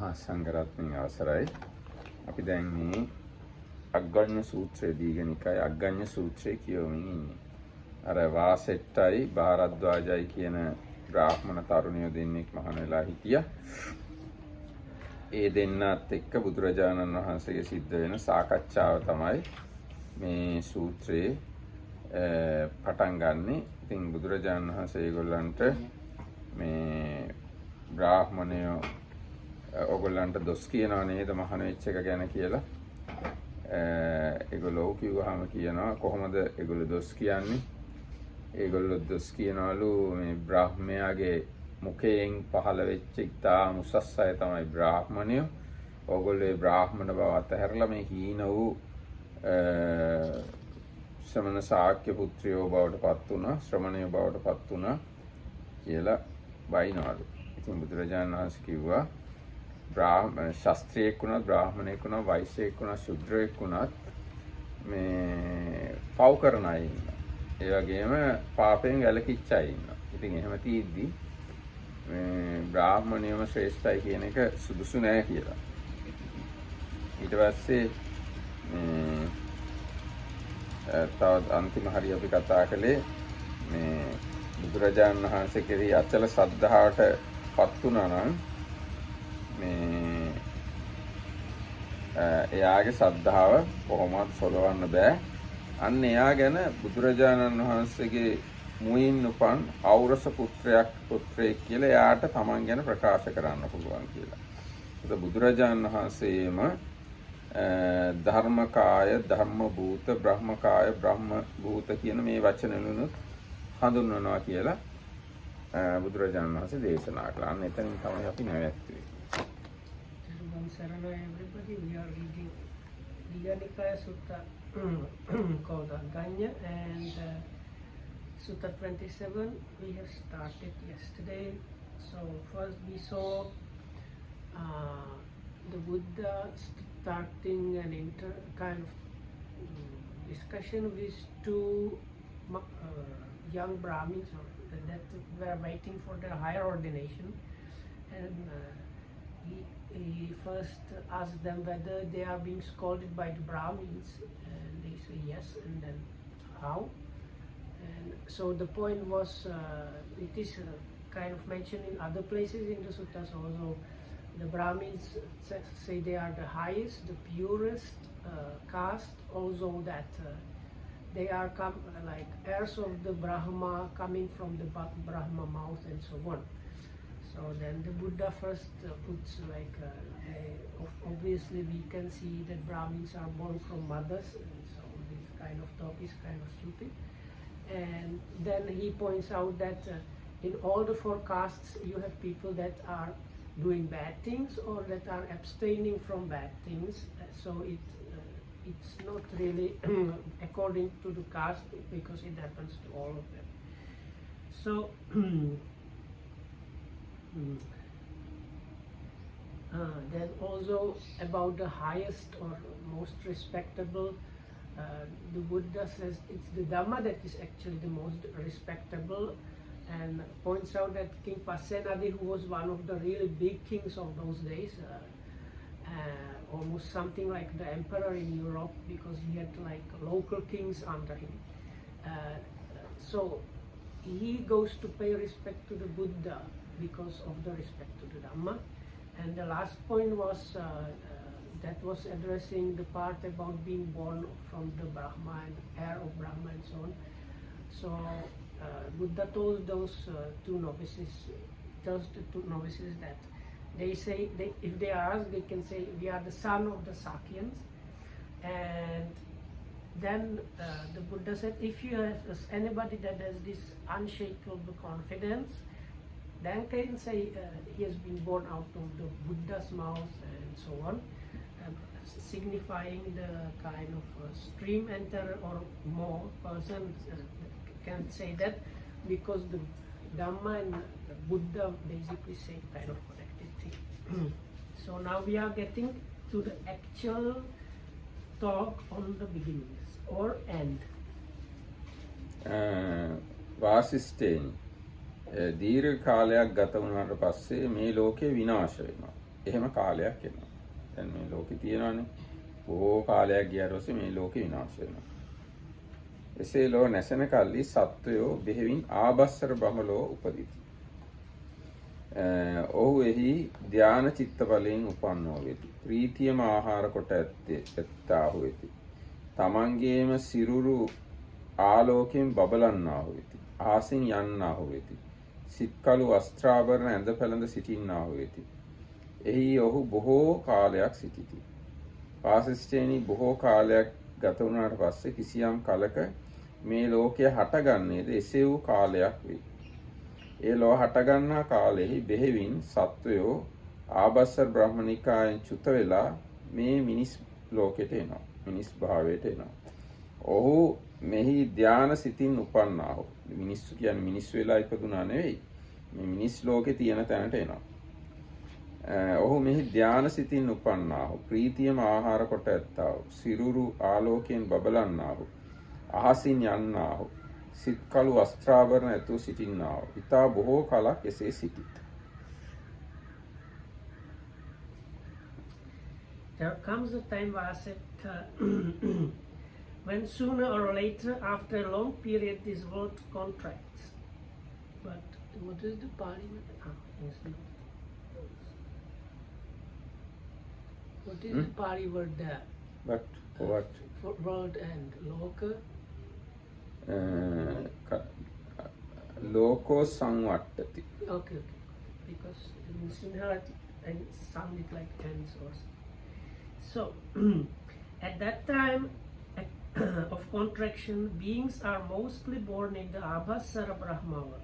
මහා සංඝරත්නයේ අවසරයි. අපි දැන් මේ අග්ගඤ්ඤ සූත්‍රය දීගෙන එකයි අග්ගඤ්ඤ සූත්‍රය කියවමින් ඉන්නේ. අර වාසෙට්ටයි භාරද්වාජයි කියන බ්‍රාහ්මණ තරුණියෝ දෙන්නෙක් මහාන වෙලා හිටියා. ඒ දෙන්නත් එක්ක බුදුරජාණන් වහන්සේගේ සිද්ධ වෙන සාකච්ඡාව තමයි මේ සූත්‍රයේ පටන් ගන්නෙ. ඉතින් බුදුරජාණන් වහන්සේ ඒගොල්ලන්ට මේ බ්‍රාහ්මණයෝ ඔයගොල්ලන්ට දොස් කියනවා නේද මහාන වෙච්ච එක ගැන කියලා. ඒගොල්ලෝ කිව්වහම කියනවා කොහොමද ඒගොල්ලෝ දොස් කියන්නේ? ඒගොල්ලෝ දොස් කියනවලු මේ බ්‍රාහ්මයාගේ මුඛයෙන් පහළ වෙච්ච ඉතාම උසස් අය තමයි බ්‍රාහ්මණයෝ. ඕගොල්ලෝ ඒ බ්‍රාහ්මණ බව අතහැරලා මේ හීන වූ ශ්‍රමණ ශාක්‍ය පුත්‍රයෝ බවට පත් වුණා, ශ්‍රමණයෝ බවට පත් වුණා කියලා බයිනවලු. ඉතින් බුදුරජාණන් වහන්සේ කිව්වා ශාස්ත්‍රීයෙක් වුණත්, බ්‍රාහ්මණයෙක් වුණත්, වෛශ්‍යයෙක් වුණත්, ශුද්‍රයෙක් වුණත් මේ පව් කරන අය ඉන්නවා. ඒ වගේම පාපයෙන් වැළකීච්ච අය ඉන්නවා. ඉතින් එහෙම තියෙද්දි මේ බ්‍රාහ්මණයම ශ්‍රේෂ්ඨයි කියන එක සුදුසු නෑ කියලා. ඊට පස්සේ තවත් අන්තිම හරිය අපි කතා කළේ මේ බුදුරජාණන් වහන්සේ කෙරෙහි අචල ශ්‍රද්ධාවට පත් වුණා නම් මේ එයාගේ ශ්‍රද්ධාව කොහොමවත් සොලවන්න බෑ. අන්න එයා ගැන බුදුරජාණන් වහන්සේගේ මුවින් උපන් ඖරස පුත්‍රයෙක් කියලා එයාට තමන් ගැන ප්‍රකාශ කරන්න පුළුවන් කියලා. ඒක බුදුරජාණන් වහන්සේම ධර්මකාය, ධම්මභූත, බ්‍රහ්මකාය, බ්‍රහ්මභූත කියන මේ වචන වලින් හඳුන්වනවා කියලා බුදුරජාණන් වහන්සේ දේශනා කළා. අන්න එතනින් තමයි අපි නැවැත්තුවේ. Everybody, we are reading Agganya Sutta called Agganya, and Sutta 27 we have started yesterday. So first we saw the Buddha starting an kind of discussion with two young Brahmins that were waiting for their higher ordination, and he first asked them whether they are being scolded by the Brahmins, and they say yes, and then how. And so the point was, it is kind of mentioned in other places in the suttas also. The Brahmins say they are the highest, the purest caste, also that they are like heirs of the Brahma, coming from the Brahma mouth and so on. So then the Buddha first puts like, obviously we can see that Brahmins are born from mothers, and so this kind of talk is kind of stupid. And then he points out that in all the four castes you have people that are doing bad things or that are abstaining from bad things. So it's not really according to the caste, because it happens to all of them. So then also about the highest or most respectable, the Buddha says it's the Dhamma that is actually the most respectable, and points out that King Pasenadi, who was one of the really big kings of those days, almost something like the emperor in Europe, because he had like local kings under him. So he goes to pay respect to the Buddha because of the respect to the Dhamma. And the last point was that was addressing the part about being born from the Brahma and heir of Brahma and so on. So Buddha told those two novices, tells the two novices that they say, if they are asked, they can say we are the son of the Sakyans. And then the Buddha said, if you have anybody that has this unshakable confidence, then can say he has been born out of the Buddha's mouth and so on, signifying the kind of stream enter or more person can say that, because the Dhamma and the Buddha basically say kind of connected thing. So now we are getting to the actual talk on the beginnings or end. වාසිෂ්ඨේනි දීර්ඝ කාලයක් ගත වුණාට පස්සේ මේ ලෝකේ විනාශ වෙනවා. එහෙම කාලයක් එනවා. දැන් මේ ලෝකේ තියෙනවානේ බොහෝ කාලයක් ගියාට පස්සේ මේ ලෝකේ විනාශ වෙනවා. එසේ ලෝ නැසෙන කල්ලි සත්වයෝ බෙහෙවින් ආබස්සර බ්‍රහ්මලෝ උපදිති. ඔහු එහි ධාන චිත්ත බලයෙන් උපන්නෝ වෙති. ප්‍රීතියම ආහාර කොට ඇත්තාහු වෙති. තමන්ගේම සිරුරු ආලෝකයෙන් බබලන්නාහු වෙති. ආසින් යන්නාහු වෙති. සිත්කලු වස්ත්‍රාභරණ ඇඳ පැළඳ සිටින්නාහු වෙති. එහි ඔහු බොහෝ කාලයක් සිටිති. වාසිෂ්ඨයනි බොහෝ කාලයක් ගත වුණාට පස්සේ කිසියම් කලක මේ ලෝකය හටගන්නේද එසේ වූ කාලයක් වේ. ඒ ලෝ හටගන්නා කාලෙහි බෙහෙවින් සත්වයෝ ආබස්සර් බ්‍රහ්මනිකායෙන් චුත වෙලා මේ මිනිස් ලෝකෙට එනවා. මිනිස් භාවයට එනවා. ඔහු මෙහි ධාන සිතින් උපන්නාහු. මිනිස්සු කියන්නේ මිනිස් වෙලා ඉපදුනා නෙවෙයි. මේ මිනිස් ලෝකේ තියෙන තැනට එනවා. ඔහු මෙහි ධාන සිතින් උපන්නාහු. ප්‍රීතියම ආහාර කොට ඇත්තාහු. සිරුරු ආලෝකයෙන් බබලන්නාහු. අහසින් යන්නාහු. සිත්කලු වස්ත්‍රාභරණ ඇතුව සිටින්නාහු. ඊතා බොහෝ කලක් එසේ සිටිත්. There comes a time, Vaset, when sooner or later, after a long period, this world contracts. But what is the Pali word? Yes, no. What is the Pali word there? But what? For world and loka? Loko samvattati. Okay. Because in Sinhala and sound it like ends or something. So, at that time of contraction, beings are mostly born in the Abhasara Brahma world.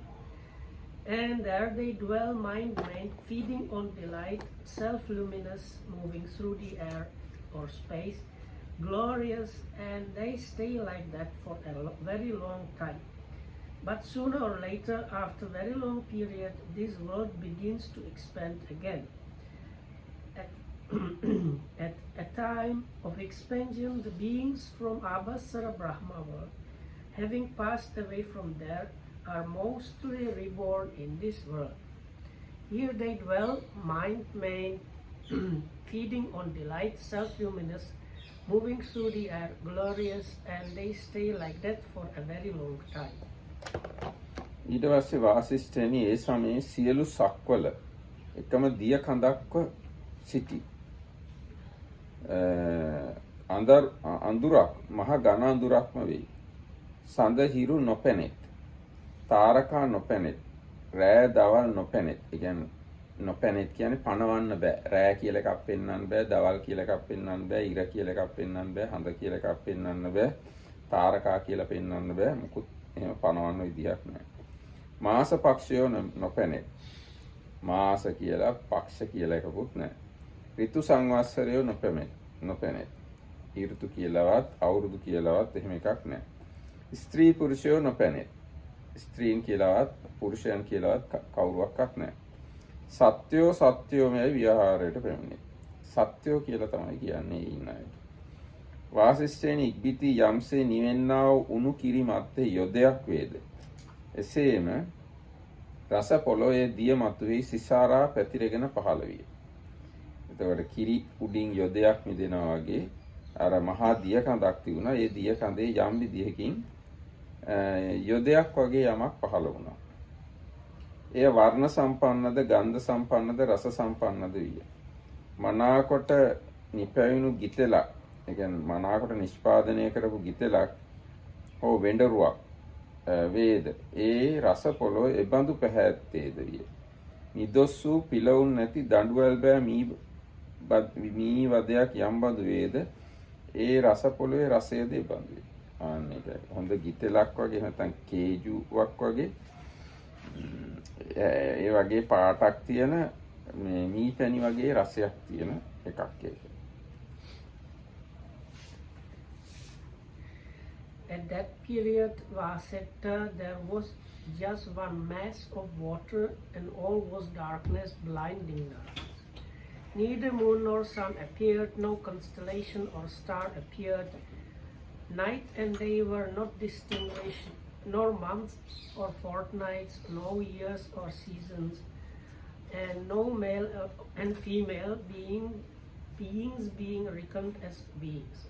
And there they dwell mind-mind, feeding on delight, self-luminous, moving through the air or space, glorious, and they stay like that for a very long time. But sooner or later, after a very long period, this world begins to expand again. At a time of expansion, the beings from Abhasara Brahma world, having passed away from there, are mostly reborn in this world. Here they dwell, mind-made, feeding on delight, self-luminous, moving through the air, glorious, and they stay like that for a very long time. ඊට පස්සේ වාසිෂ්ඨයනි ඒ සමයේ සියලු සක්වල එකම දිය කඳක්ව සිටි. අඳුරක් මහ ඝන අඳුරක්ම වෙයි. සඳ හිරු නොපැනෙත්. තාරකා නොපැනෙත්. රෑ දවල් නොපැනෙත්. ඒ කියන්නේ නොපැනෙත් කියන්නේ පණවන්න බෑ. රෑ කියලා එකක් පෙන්වන්න බෑ. දවල් කියලා එකක් පෙන්වන්න බෑ. ඉර කියලා එකක් පෙන්වන්න බෑ. හඳ කියලා එකක් පෙන්වන්න බෑ. තාරකා කියලා පෙන්වන්න බෑ. මුකුත් එහෙම පණවන්න විදියක් නැහැ. මාස පක්ෂයෝ නොපැනෙත්. මාස කියලා පක්ෂ කියලා එකකුත් නැහැ. ඍතු සංවත්සරයෝ නොපැනෙත්. ඍතු කියලාවත් අවුරුදු කියලාවත් එහෙම එකක් නැහැ. ස්ත්‍රී පුරුෂයෝ නොපැනෙත්. ස්ත්‍රීන් කියලාවත් පුරුෂයන් කියලාවත් කවුරුවක්වත් නැහැ. සත්‍යෝමයි විහාරයට පැමිණේ. සත්‍යෝ කියලා තමයි කියන්නේ ඉන්න අයට. වාසිෂ්ඨයනි ඉක්බිති යම්සේ නිවෙන්නා වූ උණු කිරි මැත්තේ යොදයක් වේද. එසේම රස පොළොවේ දිය මතුවේ සිසාරා පැතිරගෙන පහළ විය. එතකොට කිරි උඩින් යොදයක් මිදෙනවා වගේ අර මහා දිය කඳක් තිබුණා. ඒ දිය කඳේ යම් විදිහකින් යොදයක් වගේ යමක් පහළ වුණා. එය වර්ණ සම්පන්නද, ගන්ධ සම්පන්නද, රස සම්පන්නද විය. මනාකොට නිපැවිණු ගිතෙලක්, ඒ කියන්නේ මනාකොට නිෂ්පාදනය කරපු ගිතෙලක් හෝ වෙඬරුවක් වේද. ඒ රස පොළොව එබඳු පැහැත්තේද විය. නිදොස් වූ පිළවුන් නැති දඬුවල් බෑ මී වදයක් යම් බඳු වේද. ඒ රස පොළොවේ රසයද එබඳු වේ. අන්න ඒකයි. හොඳ ගිතෙලක් වගේ නැත්නම් කේජුවක් වගේ ඒ වගේ පාටක් තියෙන මේ මී පැණි වගේ රසයක් තියෙන එකක් ඒක. At that period, Vasetta, there was just one mass of water and all was darkness, blinding darkness. Neither moon nor sun appeared, no constellation or star appeared. Night and day were not distinguished, nor months or fortnights, no years or seasons. and no male and female beings being reckoned as beings.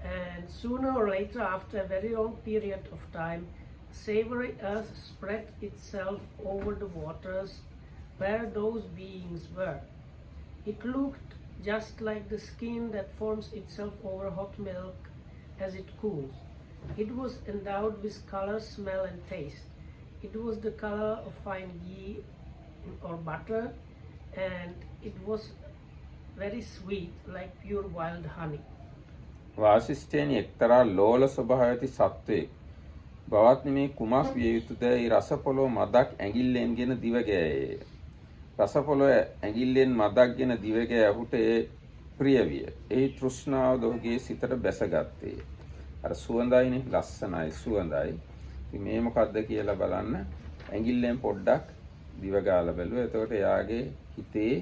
And sooner or later, after a very long period of time, savory earth spread itself over the waters where those beings were. It looked just like the skin that forms itself over hot milk as it cools. It was endowed with color, smell, and taste. It was the color of fine ghee or butter, and it was very sweet, like pure wild honey. වාසිෂ්ඨයනි එක්තරා ලෝල ස්වභාව ඇති සත්වයෙක් බවත්නි මේ කුමක් විය යුතුද? ඒ රස පොළොව මදක් ඇඟිල්ලෙන් ගෙන දිව ගෑයේ. රස පොළොව ඇඟිල්ලෙන් මදක් ගෙන දිව ගෑවුට ඒ ප්‍රිය විය. ඒ තෘෂ්ණාව ඔහුගේ සිතට බැසගත්තේ. අර සුවඳයිනේ, ලස්සනයි, සුවඳයි. ඉතින් මේ මොකද්ද කියලා බලන්න. ඇඟිල්ලෙන් පොඩ්ඩක් දිව ගාලා බැලුවා. එතකොට එයාගේ හිතේ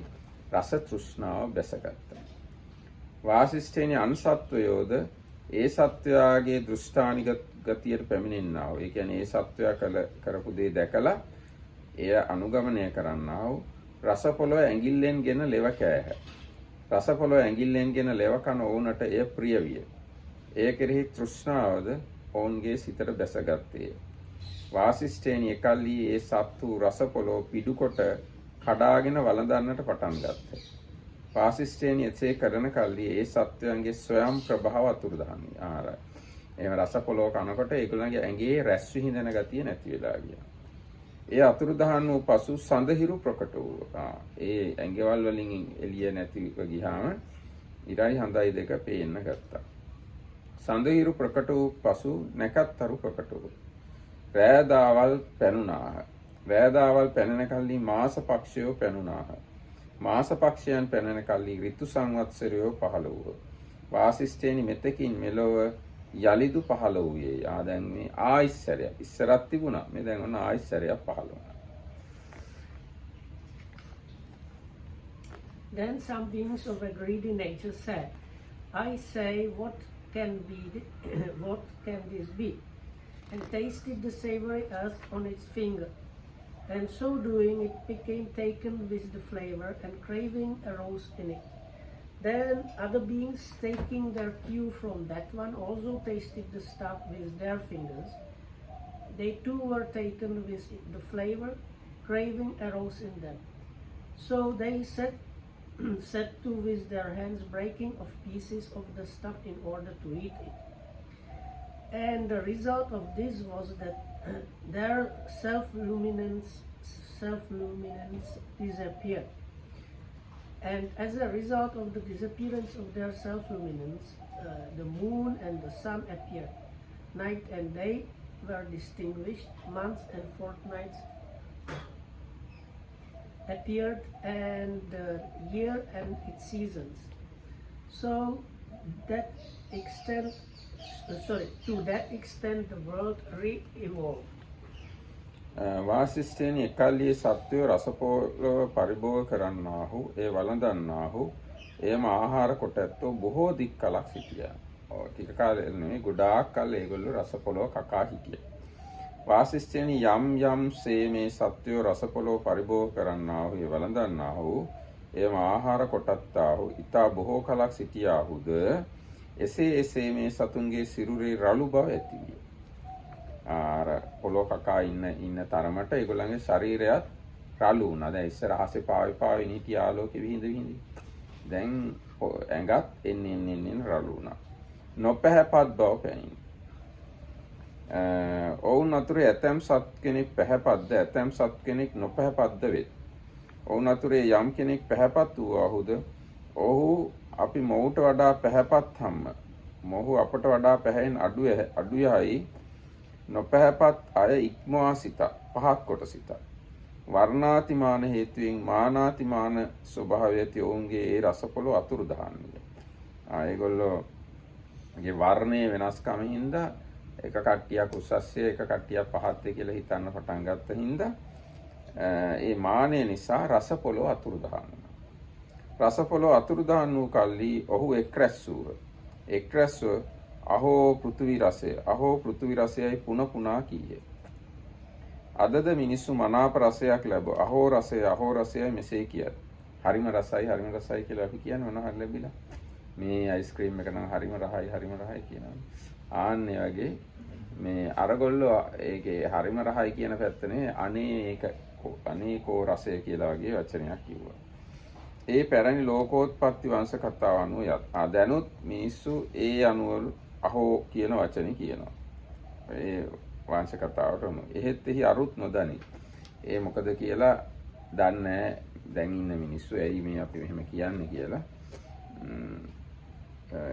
රස තෘෂ්ණාව බැසගත්තා. වාසිෂ්ඨයනි අන්සත්වයෝද ඒ සත්වයාගේ දෘෂ්ටානික ගතියට පැමිණෙන්නා වූ. ඒ කියන්නේ ඒ සත්වයා කරපු දේ දැකලා එය අනුගමනය කරන්නා වූ රස පොළොව ඇඟිල්ලෙන් ගෙන ලෙව කෑහ. රස පොළොව ඇඟිල්ලෙන් ගෙන ලෙව කන ඔවුන්ට එය ප්‍රිය විය. එය කෙරෙහි තෘෂ්ණාවද ඔවුන්ගේ සිතට බැසගත්තේ. වාසිෂ්ඨයනි එකල්හි ඒ සත්තු රස පොළොව පිඩුකොට කඩාගෙන වළඳන්නට පටන් ගත්තා. වාසිෂ්ඨයනි එසේ කරන කල්හි ඒ සත්වයන්ගේ ස්වයං ප්‍රභාව අතුරුදහන් විය. ආරයි. එහෙම රස පොළොව කනකොට ඒගොල්ලන්ගේ ඇඟේ රැස් විහිදෙන ගතිය නැති වෙලා ගියා. ඒ අතුරුදහන් වූ පසු සඳහිරු ප්‍රකට වූ. ඒ ඇඟවල් වලින් එළිය නැතිව ගියාම ඉරයි හඳයි දෙක පේන්න ගත්තා. සඳහිරු ප්‍රකට වූ පසු නැකත්තරු ප්‍රකට වූ. රෑදාවල් පැනුණාහ. රෑදාවල් පැනෙන කල්හි මාස පක්ෂයෝ පැනුණාහ. මාස පක්ෂයන් පැනෙන කල්හි ඍතු සංවත්සරයෝ පහළ වූහ. වාසිෂ්ඨයනි මෙතකින් මෙලොව යලිදු පහළ වූයේ. දැන් මේ ආයිස්සරය ඉස්සරක් තිබුණා. මේ දැන් ඔන්න ආයිස්සරයක් පහළ වුණා. Then some beings of a greedy nature said, I say, what can this be? And tasted the savory earth on its finger. And so doing, it became taken with the flavor, and craving arose in it. Then other beings, taking their cue from that one, also tasted the stuff with their fingers. They too were taken with the flavor, craving arose in them. So they set to with their hands, breaking of pieces of the stuff in order to eat it. And the result of this was that their self-luminance disappeared. And as a result of the disappearance of their self-luminance, the moon and the sun appeared. Night and day were distinguished. Months and fortnights appeared, and the year and its seasons. So to that extent the world re-evolved. වාසිෂ්ඨයනි එකල්හි සත්වයෝ රස පොළොව පරිභෝග කරන්නාහු, ඒ වළඳන්නාහු, එයම ආහාර කොට ඇත්තෝ බොහෝ දික් කලක් සිටියා. ටික කාලෙක නෙමෙයි, ගොඩාක් කල් ඒගොල්ලෝ රස පොළොව කකා හිටියා. වාසිෂ්ඨයනි යම් යම් සේ මේ සත්වයෝ රස පොළොව පරිභෝග කරන්නාහු, ඒ වළඳන්නාහු, එයම ආහාර කොටත්තාහු, ඊතා බොහෝ කලක් සිටියාහුද, එසේ එසේ මේ සතුන්ගේ සිරුරේ රළු බව ඇති විය. අර පොළොව කකා ඉන්න තරමට ඒගොල්ලන්ගේ ශරීරයත් රළු වුණා. දැන් ඉස්සර අහසේ පාවෙන හිටිය ආලෝකෙ විහිඳ. දැන් ඇඟත් එන්න රළු වුණා. නොපැහැපත් බව පෙනිනි. ඔවුන් අතුරේ ඇතැම් සත් කෙනෙක් පැහැපත්ද, ඇතැම් සත් කෙනෙක් නොපැහැපත්ද වෙත්. ඔවුන් අතුරේ යම් කෙනෙක් පැහැපත් වූවාහුද, ඔහු අපි මොහුට වඩා පැහැපත් හම්ම, මොහු අපට වඩා පැහැෙන් අඩුයයි. නොපැහැපත් අය ඉක්මවා සිත පහත් කොට සිත. වර්ණාතිමාන හේතුවෙන් මානාතිමාන ස්වභාවය ඇති ඔවුන්ගේ ඒ රස පොළොව අතුරුදහන්නේ. ඒගොල්ලෝගේ වර්ණයේ වෙනස්කම හින්දා එක කට්ටියක් උස්සස්සේ එක කට්ටියක් පහත්ය කියලා හිතන්න පටන් ගත්ත හින්දා ඒ මානය නිසා රස පොළොව අතුරුදහනවා. රස පොළොව අතුරුදහන් වූ කල්හි ඔහු එක්රැස් වූහ. එක්රැස්ව අහෝ පෘථිවි රසය, අහෝ පෘථිවි රසයයි පුන පුනා කීය. අදද මිනිස්සු මනාප රසයක් ලැබුව. අහෝ රසය මෙසේ කියත්. හරිම රසයි කියලා අපි කියන්නේ මොනවා හරි ලැබිලා. මේ අයිස්ක්‍රීම් එක නම් හරිම රහයි කියනවා. ආන්නේ වගේ මේ අරගොල්ලෝ ඒකේ හරිම රහයි කියන පැත්තනේ අනේකෝ රසය කියලා වගේ වචනයක් කිව්වා. ඒ පැරණි ලෝකෝත්පත්ති වංශ කතාව අනුව දැනුත් මිනිස්සු ඒ අනුව අහෝ කියන වචනේ කියනවා. ඒ වංශ කතාවට උණු. එහෙත් එහි අරුත් නොදනි. ඒ මොකද කියලා දන්නේ දැන් ඉන්න මිනිස්සු ඇයි මේ අපි මෙහෙම කියන්නේ කියලා.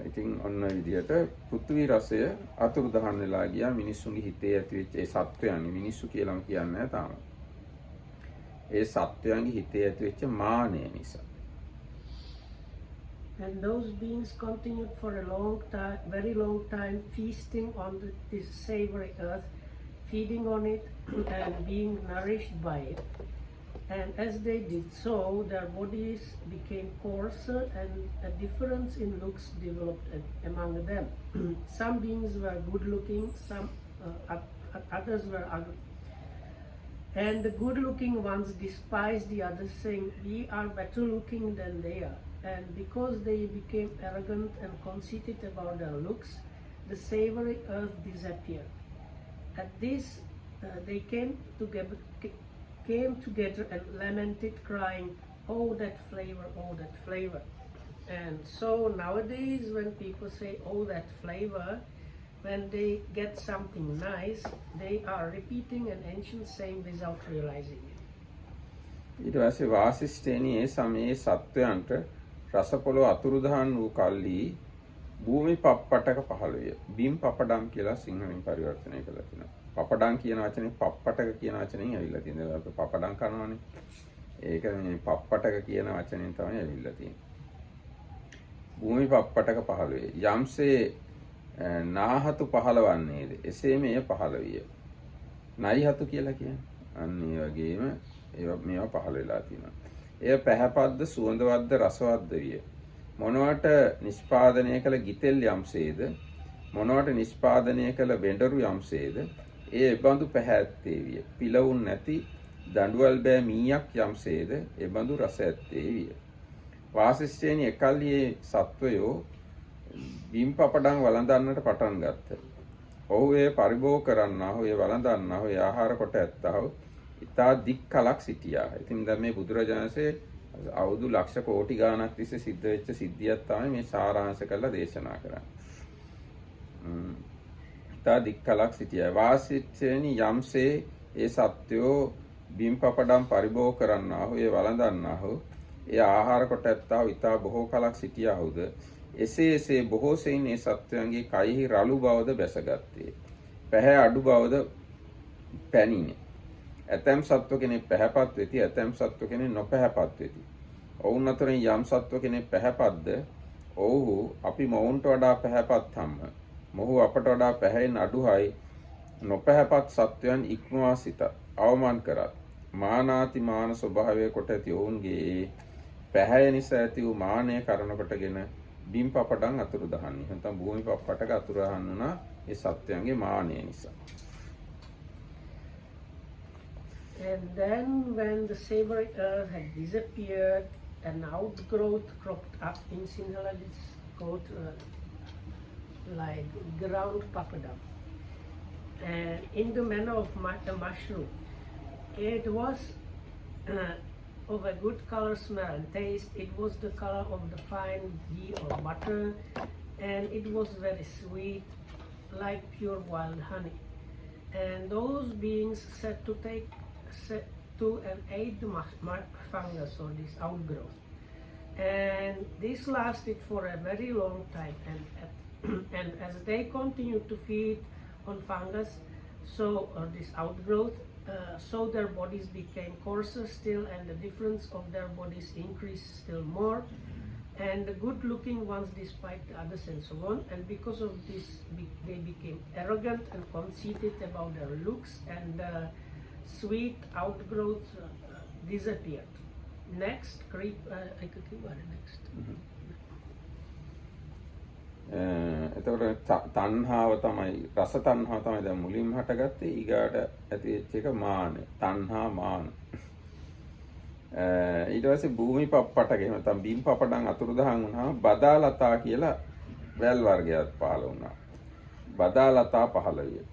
ඉතින් ඔන්න විදිහට පෘථිවි රසය අතුරුදහන් වෙලා ගියා මිනිස්සුන්ගේ හිතේ ඇතිවෙච්ච ඒ සත්වයන්ගේ මිනිස්සු කියලාම කියන්නේ නැහැ තාම. ඒ සත්වයන්ගේ හිතේ ඇතිවෙච්ච මානය නිසා. And those beings continued for a long time, very long time, feasting on this savory earth, feeding on it and being nourished by it. And as they did so, their bodies became coarser and a difference in looks developed among them. Some beings were good looking, others were ugly. And the good looking ones despised the others, saying, "We are better looking than they are." And because they became arrogant and conceited about their looks, the savory earth disappeared. At this, they came together and lamented, crying, "Oh, that flavor, oh, that flavor." And so nowadays when people say, "Oh, that flavor," when they get something nice, they are repeating an ancient saying without realizing it. ඊට පස්සේ වාසිෂ්ඨයනි ඒ සමයේ සත්වයන්ට රසපොළොව අතුරුදහන් වූ කල්හි භූමි පප්පටක පහළ විය. බිම් පපඩම් කියලා සිංහලෙන් පරිවර්තනය කළා තියෙනවා. පපඩම් කියන වචනේ පප්පටක කියන වචනෙන් ඇවිල්ලා තියෙනවා. අපි පපඩම් කරනවානේ. ඒක මේ පප්පටක කියන වචනෙන් තමයි ඇවිල්ලා තියෙන්නේ. භූමි පප්පටක පහළ වේ. යම්සේ නාහතු පහළවන්නේද එසේ මෙය පහළ විය. නයිහතු කියලා කියන්නේ. අන්න ඒ වගේම මේවා පහළ වෙලා තියෙනවා. එය පැහැපත්ද සුවඳවත්ද රසවත්ද විය. මොනවට නිෂ්පාදනය කළ ගිතෙල් යම්සේද මොනවට නිෂ්පාදනය කළ වෙඬරු යම්සේද ඒ එබඳු පැහැත්තේ විය. පිලවුන් නැති දඬුවල් බෑ මීයක් යම්සේද එබඳු රස ඇත්තේ විය. වාසිෂ්ඨයනි එකල්හි සත්වයෝ බිම් පපඩම් වළඳන්නට පටන් ගත්ත. ඔහු ඒ පරිභෝග කරන්නාහු ඒ වළඳන්නාහු ඒ ආහාර කොට ඇත්තාහු ඉතා දික් කලක් සිටියාහ. ඉතින් දැන් මේ බුදුරජාණන්සේ අවුරුදු ලක්ෂ කෝටි ගාණක් තිස්සේ සිද්ධ වෙච්ච සිද්ධියක් තමයි මේ සාරාංශ කරලා දේශනා කරන්නේ. ඉතා දික් කලක් සිටියා. වාසිෂ්ඨයනි යම්සේ ඒ සත්වයෝ බිම් පපඩම් පරිභෝග කරන්නාහු ඒ වළඳන්නාහු ඒ ආහාර කොට ඇත්තාහු ඉතා බොහෝ කලක් සිටියාහුද එසේ බොහෝ සෙයින් ඒ සත්වයන්ගේ කයෙහි රළු බවද බැසගත්තේ. පැහැ අඩු බවද පැනිනේ. ඇතැම් සත්ව කෙනෙක් පැහැපත් වෙති, ඇතැම් සත්ව කෙනෙක් නොපැහැපත් වෙති. ඔවුන් අතරින් යම් සත්ව කෙනෙක් පැහැපත්ද, ඔව්හු අපි මොවුන්ට වඩා පැහැපත් හම්ම. මොහු අපට වඩා පැහැයෙන් අඩුයි. නොපැහැපත් සත්වයන් ඉක්මවා සිත අවමාන කරත්. මානාතිමාන ස්වභාවය කොට ඇති ඔවුන්ගේ පැහැය නිසා ඇති වූ මානය කරන කොටගෙන බිම් පපඩම් අතුරුදහන්. නැත්නම් භූමි පප්පටක අතුරුදහන් වුණා ඒ සත්වයන්ගේ මානය නිසා. And then when the savory earth had disappeared, an outgrowth cropped up in Sinhala. It's called like ground papadam, and in the manner of a mushroom. It was of a good color, smell and taste. It was the color of the fine ghee or butter, and it was very sweet, like pure wild honey. And those beings set to and ate the fungus or this outgrowth. And this lasted for a very long time, and as they continued to feed on fungus, so this outgrowth, so their bodies became coarser still, and the difference of their bodies increased still more. And the good-looking ones despite the others and so on. And because of this, they became arrogant and conceited about their looks, and the sweet outgrowth disappeared. Next, I could give next. එතකොට තණ්හාව තමයි රස තණ්හාව තමයි දැන් මුලින්ම හටගත්තේ. ඊගාට ඇති වෙච්ච එක මාන. තණ්හා මාන. ඊට පස්සේ භූමි පප්පටක එහෙම නැත්නම් බිම් පපඩම් අතුරුදහන් වුණාම බදාලතා කියලා වැල් වර්ගයක් පහළ වුණා. බදාලතා පහළ විය.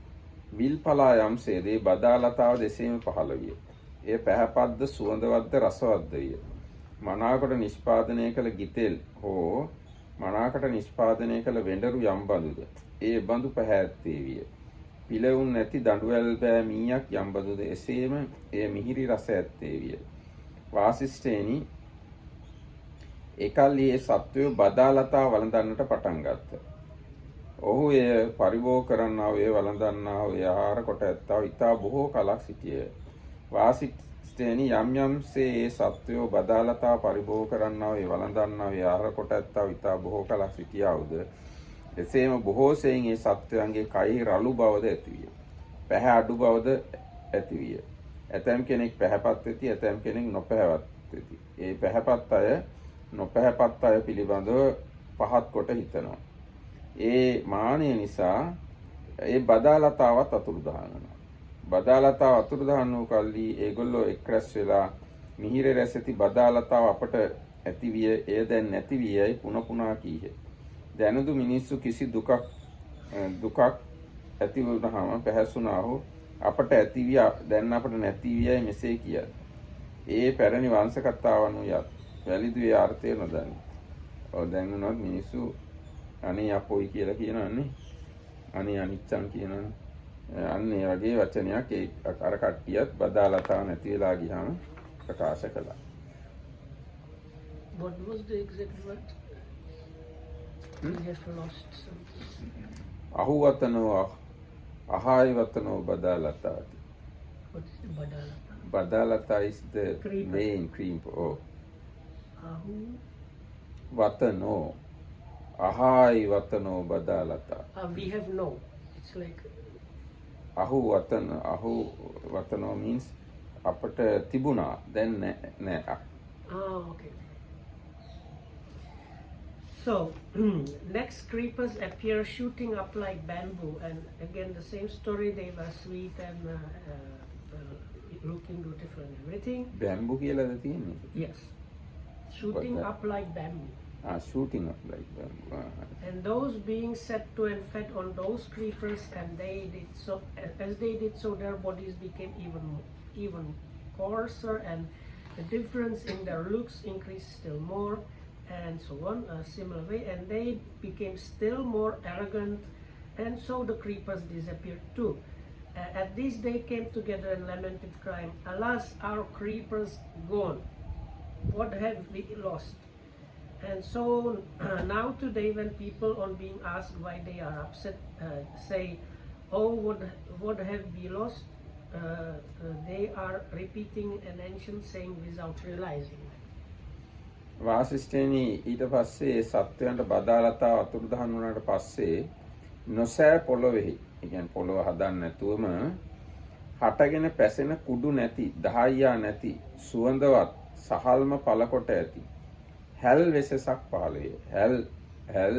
විල්පලා යම්සේදී බදාලතාව දෙසේම පහළ විය. එය පැහැපත්ද සුවඳවත්ද රසවත්ද විය. මනාවකට නිෂ්පාදනය කළ ගිතෙල් හෝ මනාකට නිෂ්පාදනය කළ වෙඬරු යම් බඳුද ඒ බඳු පැහැත්තේ විය. පිළවුන් නැති දඬුවැල් බෑ මීයක් යම් බඳුද එසේම එය මිහිරි රස ඇත්තේ විය. වාසිෂ්ඨේනි එකල්හි ඒ සත්වය බදාලතා වළඳන්නට පටන් ගත්තා. ඔහු එය පරිභෝග කරන්නා වූ වළඳන්නා වූ ආහාර කොට ඇත්තා ඉතා බොහෝ කලක් සිටියේය. වාසිෂ්ඨේනි යම් යම්සේ ඒ සත්වය බදාලතා පරිභෝග කරන්නා වූ වළඳන්නා වූ ආහාර කොට ඇත්තා ඉතා බොහෝ කලක් සිටියාවුද එසේම බොහෝ සෙයින් ඒ සත්වයන්ගේ කයෙහි රළු බවද ඇතිවිය. පැහැ අඩු බවද ඇතිවිය. ඇතැම් කෙනෙක් පැහැපත් වෙති, ඇතැම් කෙනෙක් නොපැහැපත් වෙති. ඒ පැහැපත් අය නොපැහැපත් අය පිළිබඳව පහත් කොට හිතනවා. ඒ මානය නිසා ඒ බදාලතාවත් අතුරුදහන් වෙනවා. බදාලතාව අතුරුදහන් වූ කල්හි ඒගොල්ලෝ එක් රැස් වෙලා මිහිර රැස් ඇති බදාලතාව අපට ඇතිවිය, එය දැන් නැති වියයි පුන පුනා කීහ. දැනුදු මිනිස්සු කිසි දුකක් ඇති වුණාම පැහැසුණා හෝ අපට ඇතිවිය දැන් අපට නැති වියයි මෙසේ කියයි. ඒ පැරණි වංශ කතාවන් උයත් වැලිදුවේ අර්ථය නොදනි. දැන් උනත් මිනිස්සු අනේ අපොයි කියලා කියනවනේ. අනේ අනිච්චන් කියනවනේ. අන්න ඒ වගේ වචනයක් ඒ අර කට්ටියත් බදාලතාව නැති වෙලා ගියාම ප්‍රකාශ කළා. What was the exact word? We have lost something. අහුවතනෝ අහාය වතනෝ බදාලතාති. What is the badalata? Badalata is the Creeper. main creeper. Oh. Ahu. Vatano. Ahai vatano badalata. We have no. It's like Ahu vatano means අපට තිබුණා දැන් නෑ. okay. So next creepers appear shooting up like bamboo, and again the same story. They were sweet and looking beautiful and everything. බැම්බු කියලාද තියෙන්නේ? Yes, shooting What that? up like bamboo. Shooting up like bamboo. And those being set to and fed on those creepers, and they did so. As they did so, their bodies became even coarser, and the difference in their looks increased still more, and so on, a similar way. And they became still more arrogant, and so the creepers disappeared too. At this they came together and lamented, crying, "Alas, our creepers gone! What have we lost?" And so now today, when people, on being asked why they are upset, say, "Oh, what have we lost?" They are repeating an ancient saying without realizing. වාසිෂ්ඨේනි ඊට පස්සේ සත්වයන්ට බදාලතාව අතුරුදහන් වුණාට පස්සේ නොසෑ පොළොවේහි, ඒ කියන්නේ පොළොව හදන්න නැතුවම හටගෙන පැසෙන කුඩු නැති, දහයියා නැති, සුවඳවත් සහල්ම පළකොට ඇති හැල් වෙසසක් පහළ වේ. හැල්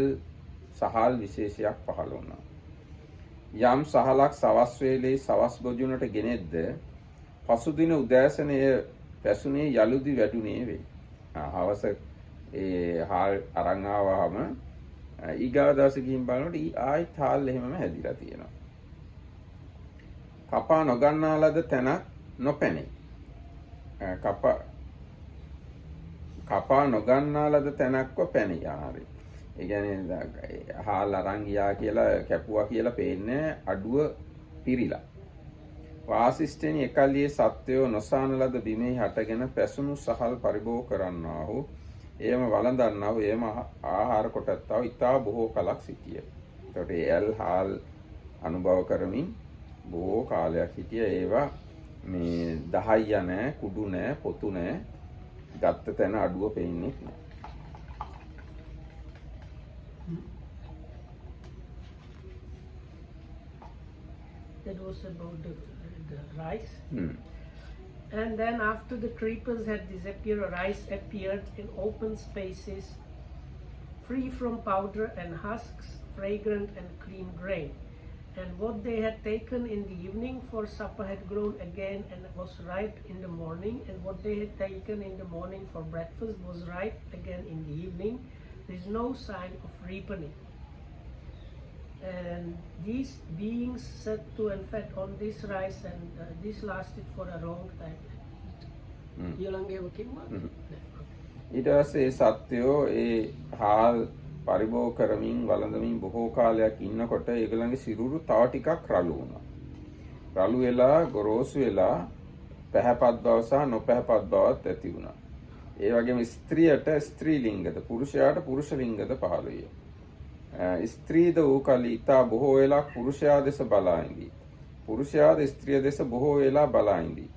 සහල් විශේෂයක් පහළ වුණා. යම් සහලක් සවස් වේලේ සවස් බොජුනට ගෙනෙද්ද පසුදින උදෑසනය පැසුනේ යලුදි වැඩුණේ වේ. හවස ඒ හාල් අරන් ආවම ඊගාව දවසේ ගිහින් බලනකොට ආයිත් හාල් එහෙමම හැදිලා තියෙනවා. කපා නොගන්නා ලද තැනක් නොපැනේ. කපා නොගන්නා ලද තැනක්ව පැනේ ආහාරේ. ඒ කියන්නේ හාල් අරන් ගියා කියලා කැපුවා කියලා පේන්නේ අඩුව පිරිලා. වාසිෂ්ඨේනි එකල්හි සත්වයෝ නොසාන ලද බිමේ හටගෙන පැසුණු සහල් පරිභෝග කරන්නා වූ එයම වළඳන්නා වූ එයම ආහාර කොටත්තා වූ ඉතා බොහෝ කලක් සිටිය. ඒකට එල් හාල් අනුභව කරමින් බොහෝ කාලයක් හිටිය. ඒවා මේ දහයිය නැහැ, කුඩු නැහැ, පොතු නැහැ. ගත්ත තැන අඩුව පේන්නේ නැහැ. That was about the rice. And then after the creepers had disappeared, rice appeared in open spaces free from powder and husks, fragrant and clean grain. And what they had taken in the evening for supper had grown again and was ripe in the morning, and what they had taken in the morning for breakfast was ripe again in the evening. There is no sign of ripening. And these beings sat to and fed on this rice, and this lasted for a long time. ඊට පස්සේ සත්‍යෝ ඒ හාල් පරිභෝග කරමින් වළඳමින් බොහෝ කාලයක් ඉන්නකොට ඒගොල්ලන්ගේ සිරුරු තව ටිකක් රළු වුණා. රළු වෙලා ගොරෝසු වෙලා පැහැපත් බව සහ නොපැහැපත් බවත් ඇති වුණා. ඒ වගේම ස්ත්‍රියට ස්ත්‍රී ලිංගද පුරුෂයාට පුරුෂ ලිංගද පහළ විය. ස්ත්‍රීද වූ කලී ඉතා බොහෝ වෙලා පුරුෂයා දෙස බලා ඉඳී. පුරුෂයාද ස්ත්‍රිය දෙස බොහෝ වෙලා බලා ඉඳී.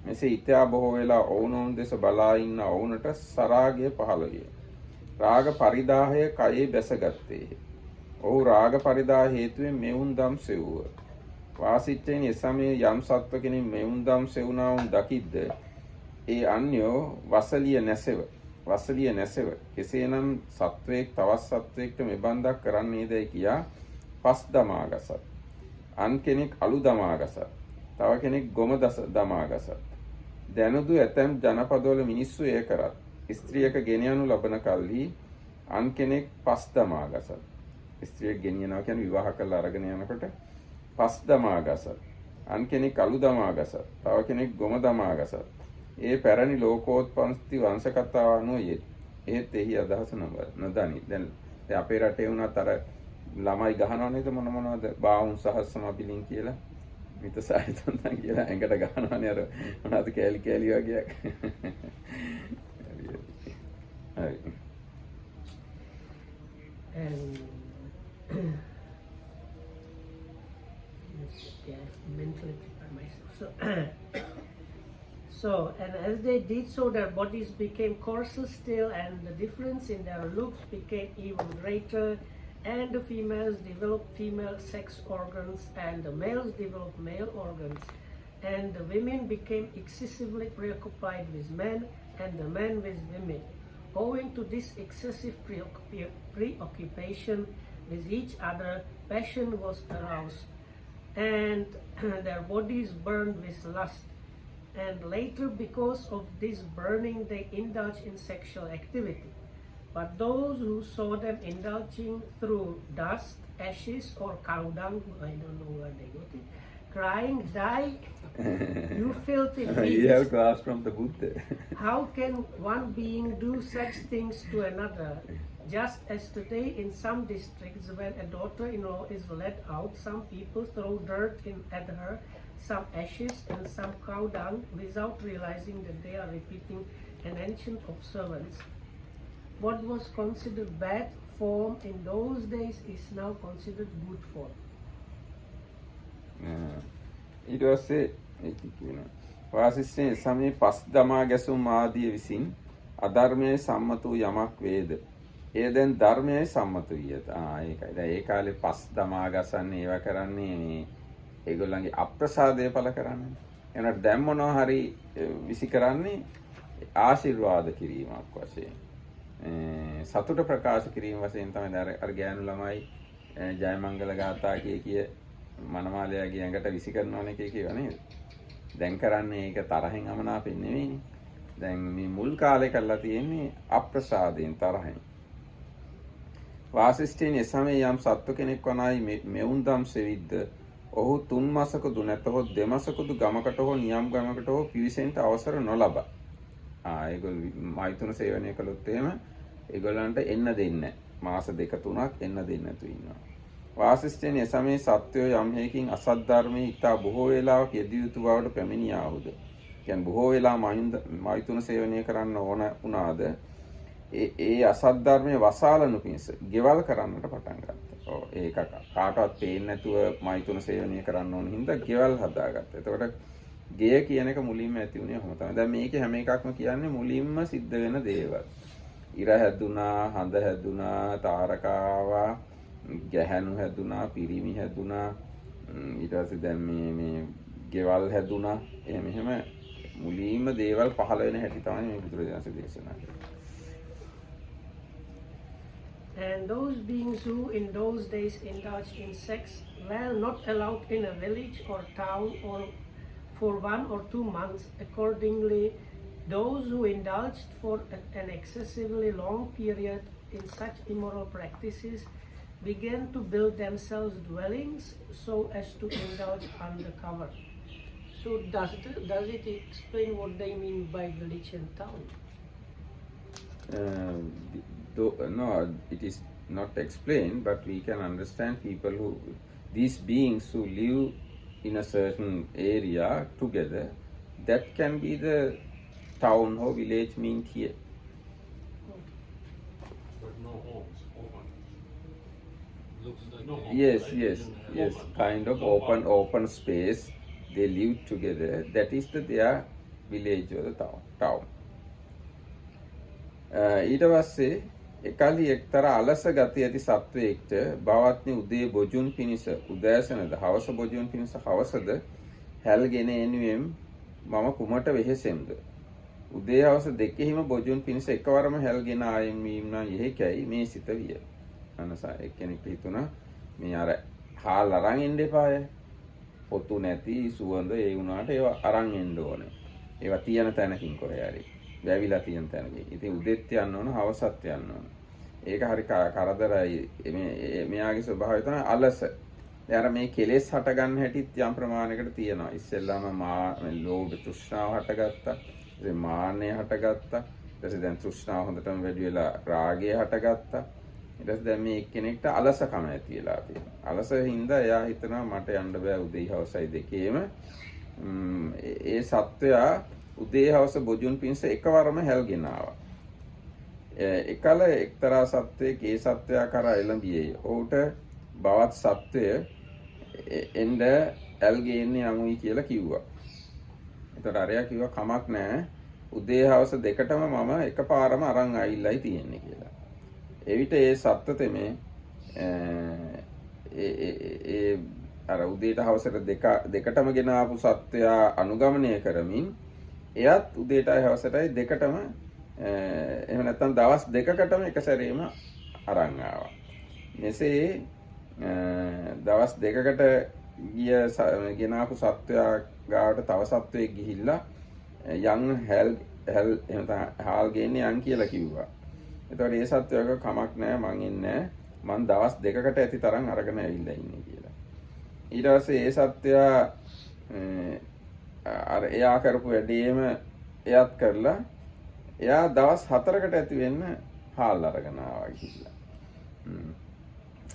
මෙසේ ඉතා බොහෝ වෙලා ඔවුනොවුන් දෙස බලා ඉන්න ඔවුනට සරාගය පහළ විය. රාග පරිදාහය කයේ බැසගත්තේය. ඔහු රාග පරිදාහ හේතුවෙන් මෙවුන් දම් සෙව්ව. වාසිච්චෙනි එසමයේ යම් සත්ව කෙනෙක් මෙවුන් දම් සෙවුනා වුන් දකිද්ද ඒ අන්‍යෝ වසලිය නැසෙව. වසලිය නැසෙව. කෙසේනම් සත්වයෙක් තවත් සත්වයෙක්ට මෙබන්දක් කරන්නේදයි කියා පස් දමා ගසත්. අන් කෙනෙක් අලු දමා ගසත්. තව කෙනෙක් ගොම දමා ගසත්. දැනුදු ඇතැම් ජනපදවල මිනිස්සු එය කරත්. ස්ත්‍රියක ගෙන යනු ලබන කල්හි අන් කෙනෙක් පස් දමා ගසත්. ස්ත්‍රියක් ගෙනියනවා කියන්නේ විවාහ කරලා අරගෙන යනකොට පස් දමා ගසත්. අන් කෙනෙක් අලු දමා ගසත්. තව කෙනෙක් ගොම දමා ගසත්. ඒ පැරණි ලෝකෝත්පත්ති වංශ කතාව අනුව ඒත් එහි අදහස නොදනි. දැන් අපේ රටේ වුණත් අර ළමයි ගහනවා නේද මොනවද බාවුන් සහස්සම පිළින් කියලා මිත සාහිතන්තන් කියලා ඇඟට ගහනවානේ අර මොනවද කෑලි කෑලි වගේ. හරි. Mentally prepare myself. So, and as they did so, their bodies became coarser still, and the difference in their looks became even greater. And the females developed female sex organs, and the males developed male organs. And the women became excessively preoccupied with men, and the men with women. Owing to this excessive preoccupation with each other, passion was aroused, and their bodies burned with lust. And later, because of this burning, they indulged in sexual activity. But those who saw them indulging through dust, ashes, or cow dung, I don't know where they got it, crying, "Die, you filthy beast." You have class from the Buddha. How can one being do such things to another? Just as today in some districts, when a daughter-in-law is led out, some people throw dirt at her, some ashes and some cow dung, without realizing that they are repeating an ancient observance. What was considered bad form in those days is now considered good form. ඊට පස්සේ ඒක කියනවා වාසිස්සේ සමේ පස් දමා ගැසුම් ආදිය විසින් අධර්මයේ සම්මත වූ යමක් වේද ඒ දැන් ධර්මයේ සම්මත වියත. ඒකයි. දැන් ඒ කාලේ පස් දමා ගසන්නේ ඒවා කරන්නේ මේ ඒගොල්ලන්ගේ අප්‍රසාදය පළ කරන්නේ. එනට දැන් මොනවා හරි විසි කරන්නේ ආශිර්වාද කිරීමක් වශයෙන්. සතුට ප්‍රකාශ කිරීම වශයෙන් තමයි අර ගෑනු ළමයි ජයමංගල ගාථා කිය මනමාලයාගේ ඇඟට විසි කරනවනේ කියව නේද? දැන් කරන්නේ ඒක තරහෙන් අමනාපෙන් නෙවෙයිනේ. දැන් මේ මුල් කාලේ කරලා තියෙන්නේ අප්‍රසාදයෙන් තරහෙන්. වාසිෂ්ඨයන් එසමේ යම් සත්ව කෙනෙක් වනායි මෙවුන් දම් සෙවිද්ද ඔහු 3 මාසකදු නැතහොත් 2 මාසකදු ගමකට හෝ නියම් ගමකට හෝ පිවිසෙන්ට අවසර නොලබ. ඒගොල්ලෝ මෛතුන සේවනය කළොත් එහෙම ඒගොල්ලන්ට එන්න දෙන්නේ මාස 2-3ක් එන්න දෙන්නේ නැතු ඉන්නවා. වාසිෂ්ඨයන් එසමේ සත්වයෝ යම් හේකින් අසත් ධර්මයේ ඉතා බොහෝ වේලාවක් යෙදිය යුතු බවට පැමිණියාහුද. කියන්නේ බොහෝ වෙලා මෛතුන සේවනය කරන්න ඕන වුණාද ඒ අසත් ධර්මයේ වසාලනු පිණිස ගෙවල් කරන්නට පටන් ගත්තා. ඒක කාටවත් පේන්නේ නැතුව මෛතුන සේවනය කරන්න ඕන හින්දා ගෙවල් හදාගත්තා. එතකොට ගෙය කියන එක මුලින්ම ඇති වුණේ ඔහොම තමයි. දැන් මේකේ හැම එකක්ම කියන්නේ මුලින්ම සිද්ධ වෙන දේවල්. ඉර හැදුනා, හඳ හැදුනා, තාරකාවා, ගැහැණු හැදුනා, පිරිමි හැදුනා, ඊට පස්සේ දැන් මේ ගෙවල් හැදුනා. එහෙම මුලින්ම දේවල් පහළ වෙන හැටි තමයි මේ බුදුරජාණන් දේශනා කරන්නේ. And those beings who in those days indulged in sex were not allowed in a village or town or for 1 or 2 months. Accordingly, those who indulged for an excessively long period in such immoral practices began to build themselves dwellings so as to indulge undercover. So does it explain what they mean by village and town? No, it is not explained, but we can understand people who, these beings who live in a certain area together, that can be the town or village mean here. But no homes, open. Looks like no homes. Yes, right? yes, Open. yes, kind of No open, house. open space. They live together. That is their village or the town. ඊට පස්සේ එකල්හි එක්තරා අලස ගති ඇති සත්වයෙක්ට බවත්නි උදේ බොජුන් පිණිස උදෑසනද හවස බොජුන් පිණිස හවසද හැල්ගෙන එනුවෙම් මම කුමට වෙහෙසෙම්ද උදේ හවස දෙකෙහිම බොජුන් පිණිස එකවරම හැල්ගෙන ආයෙම් වීම නම් යෙහෙකයි මේ සිත විය. අනසා එක්කෙනෙක් හිතුණා මේ අර හාල් අරන් එන්න එපාය. පොතු නැති සුවඳ ඒ වුණාට ඒවා අරන් එන්න ඕනේ. ඒවා තියෙන තැනකින් කොහේ හරි. වැවිලා තියෙන තැනකින්. ඉතින් උදෙත් යන්න ඕන, හවසත් යන්න ඕන. ඒක හරි කරදරයි. මෙයාගේ ස්වභාවය තමයි අලස. දැන් අර මේ කෙලෙස් හට ගන්න හැටිත් යම් ප්‍රමාණයකට තියෙනවා. ඉස්සෙල්ලාම ලෝභ තෘෂ්ණාව හටගත්තා. ඉතින් මාන්නය හටගත්තා. ඊට පස්සේ දැන් තෘෂ්ණාව හොඳටම වැඩි වෙලා රාගය හටගත්තා. ඊට පස්සේ දැන් මේ එක්කෙනෙක්ට අලසකම ඇති වෙලා තියෙනවා. අලස හින්දා එයා හිතනවා මට යන්න බෑ උදේ හවසයි දෙකේම. ඒ සත්වයා උදේ හවස බොජුන් පිණිස එකවරම හැල්ගෙන ආවා. එකල එක්තරා සත්වයෙක් ඒ සත්වයා කරා එළඹියේ. ඔහුට බවත් සත්වය එන්න ඇල්ගේන්නේ යමුයි කියලා කිව්වා. එතකොට අරයා කිව්වා කමක් නැහැ. උදේ හවස දෙකටම මම එකපාරම අරන් ආවිල්ලයි තියෙන්නේ කියලා. එවිට ඒ සත්ත්ව තෙමේ ඒ අර උදේට හවසට දෙකටම ගෙන ආපු සත්වයා අනුගමනය කරමින් එයත් උදේටයි හවසටයි දෙකටම එහෙම නැත්නම් දවස් දෙකකටම එක සැරේම අරන් ආවා. මෙසේ දවස් දෙකකට ගිය ගෙන ආපු සත්වයා ගාවට තව සත්වයෙක් ගිහිල්ලා යන් එහෙම හාල් ගේන්නේ යන් කියලා කිව්වා. එතකොට ඒ සත්වයාව කමක් නැහැ මං ඉන්නේ මං දවස් දෙකකට ඇති තරම් අරගෙන ඇවිල්ලා ඉන්නේ කියලා. ඊට පස්සේ ඒ සත්වයා අර එයා කරපු වැඩේම එයාත් කරලා එයා දවස් 4කට ඇති වෙන්න හාල් අරගෙන ආවා ගිහිල්ලා.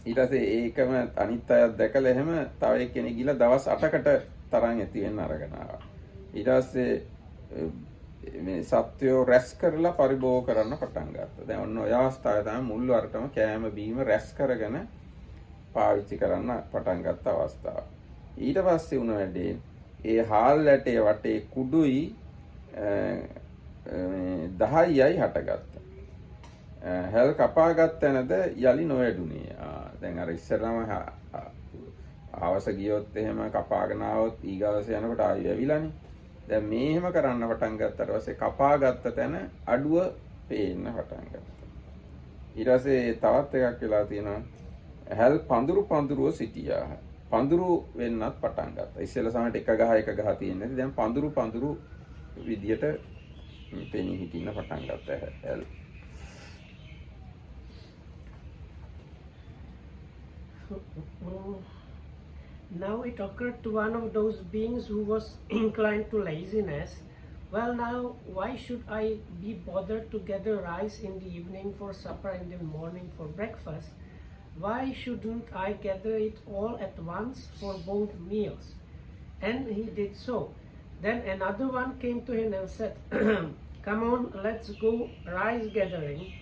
ඊට පස්සේ ඒකම අනිත් අයත් දැකලා එහෙම තව එක්කෙනෙක් ගිහලා දවස් 8කට තරම් ඇති වෙන්න අරගෙන ආවා. ඊට පස්සේ මේ සත්වයෝ රැස් කරලා පරිභෝග කරන්න පටන් ගත්තා. දැන් ඔන්න ඔය අවස්ථාවේ තමයි මුල් වරටම කෑම බීම රැස් කරගෙන පාවිච්චි කරන්න පටන් ගත්ත අවස්ථාව. ඊට පස්සේ වුණ වැඩේ ඒ හාල් ඇටේ වටේ කුඩුයි 10යි හටගත්තා. හැල් කපාගත් තැනද යලි නොවැඩුනේ. දැන් අර ඉස්සරම ආවස ගියොත් එහෙම කපාගෙන ආවොත් ඊගාවස යනකොට ආයෙ වැවිලානේ. දැන් මේ එහෙම කරන්න පටන් ගත්තට පස්සේ කපාගත්ත තැන අඩුව පේන්න පටන් ගත්තා. ඊට පස්සේ තවත් එකක් වෙලා තියෙනවා. හැල් පඳුරුව සිටියා. පඳුරු වෙන්නත් පටන් ගත්තා. ඉස්සෙල්ලා සමහරට එක ගහ තියෙන්නේ. දැන් පඳුරු විදියට පෙනී හිටින්න පටන් ගත්තා හැල්. Now it occurred to one of those beings who was inclined to laziness, well, now why should I be bothered to gather rice in the evening for supper and in the morning for breakfast? Why shouldn't I gather it all at once for both meals? And he did so. Then another one came to him and said, come on, let's go rice gathering.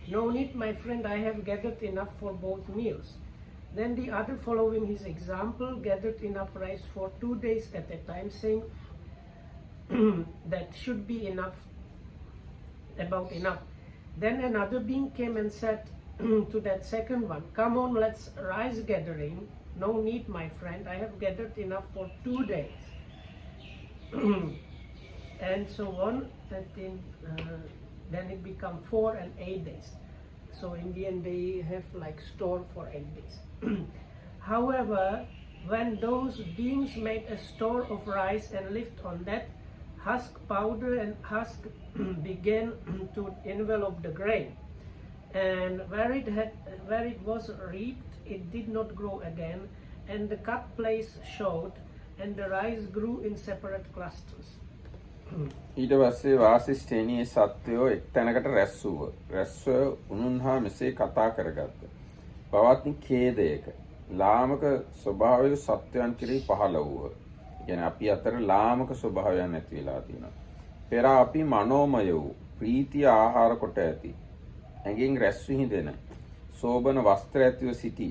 No need, my friend, I have gathered enough for both meals. Then the other, following his example, gathered enough rice for 2 days at a time, saying that should be enough, about enough. Then another being came and said to that second one, come on, let's rice gathering. No need, my friend, I have gathered enough for 2 days. And so on, then it become 4 and 8 days. So Indian, they have like store for 8 days. However, when those beings made a store of rice and lived on that, husk powder and husk began to envelop the grain. And where it was reaped, it did not grow again, and the cut place showed, and the rice grew in separate clusters. ඊට පස්සේ වාසිෂ්ඨේනී සත්වයෝ එක් තැනකට රැස් වූ. රැස්ව උනුන්හා මෙසේ කතා කරගත්ත. පවත්නි ඛේදයක ලාමක ස්වභාවය සත්වයන් කෙරෙහි පහළ වූහ. කියන්නේ අපි අතර ලාමක ස්වභාවයන් ඇති වෙලා තියෙනවා. පෙර අපි මනෝමය වූ ප්‍රීතිය ආහාර කොට ඇති. ඇඟෙන් රැස් විහිදෙන සෝබන වස්ත්‍ර ඇතිව සිටි.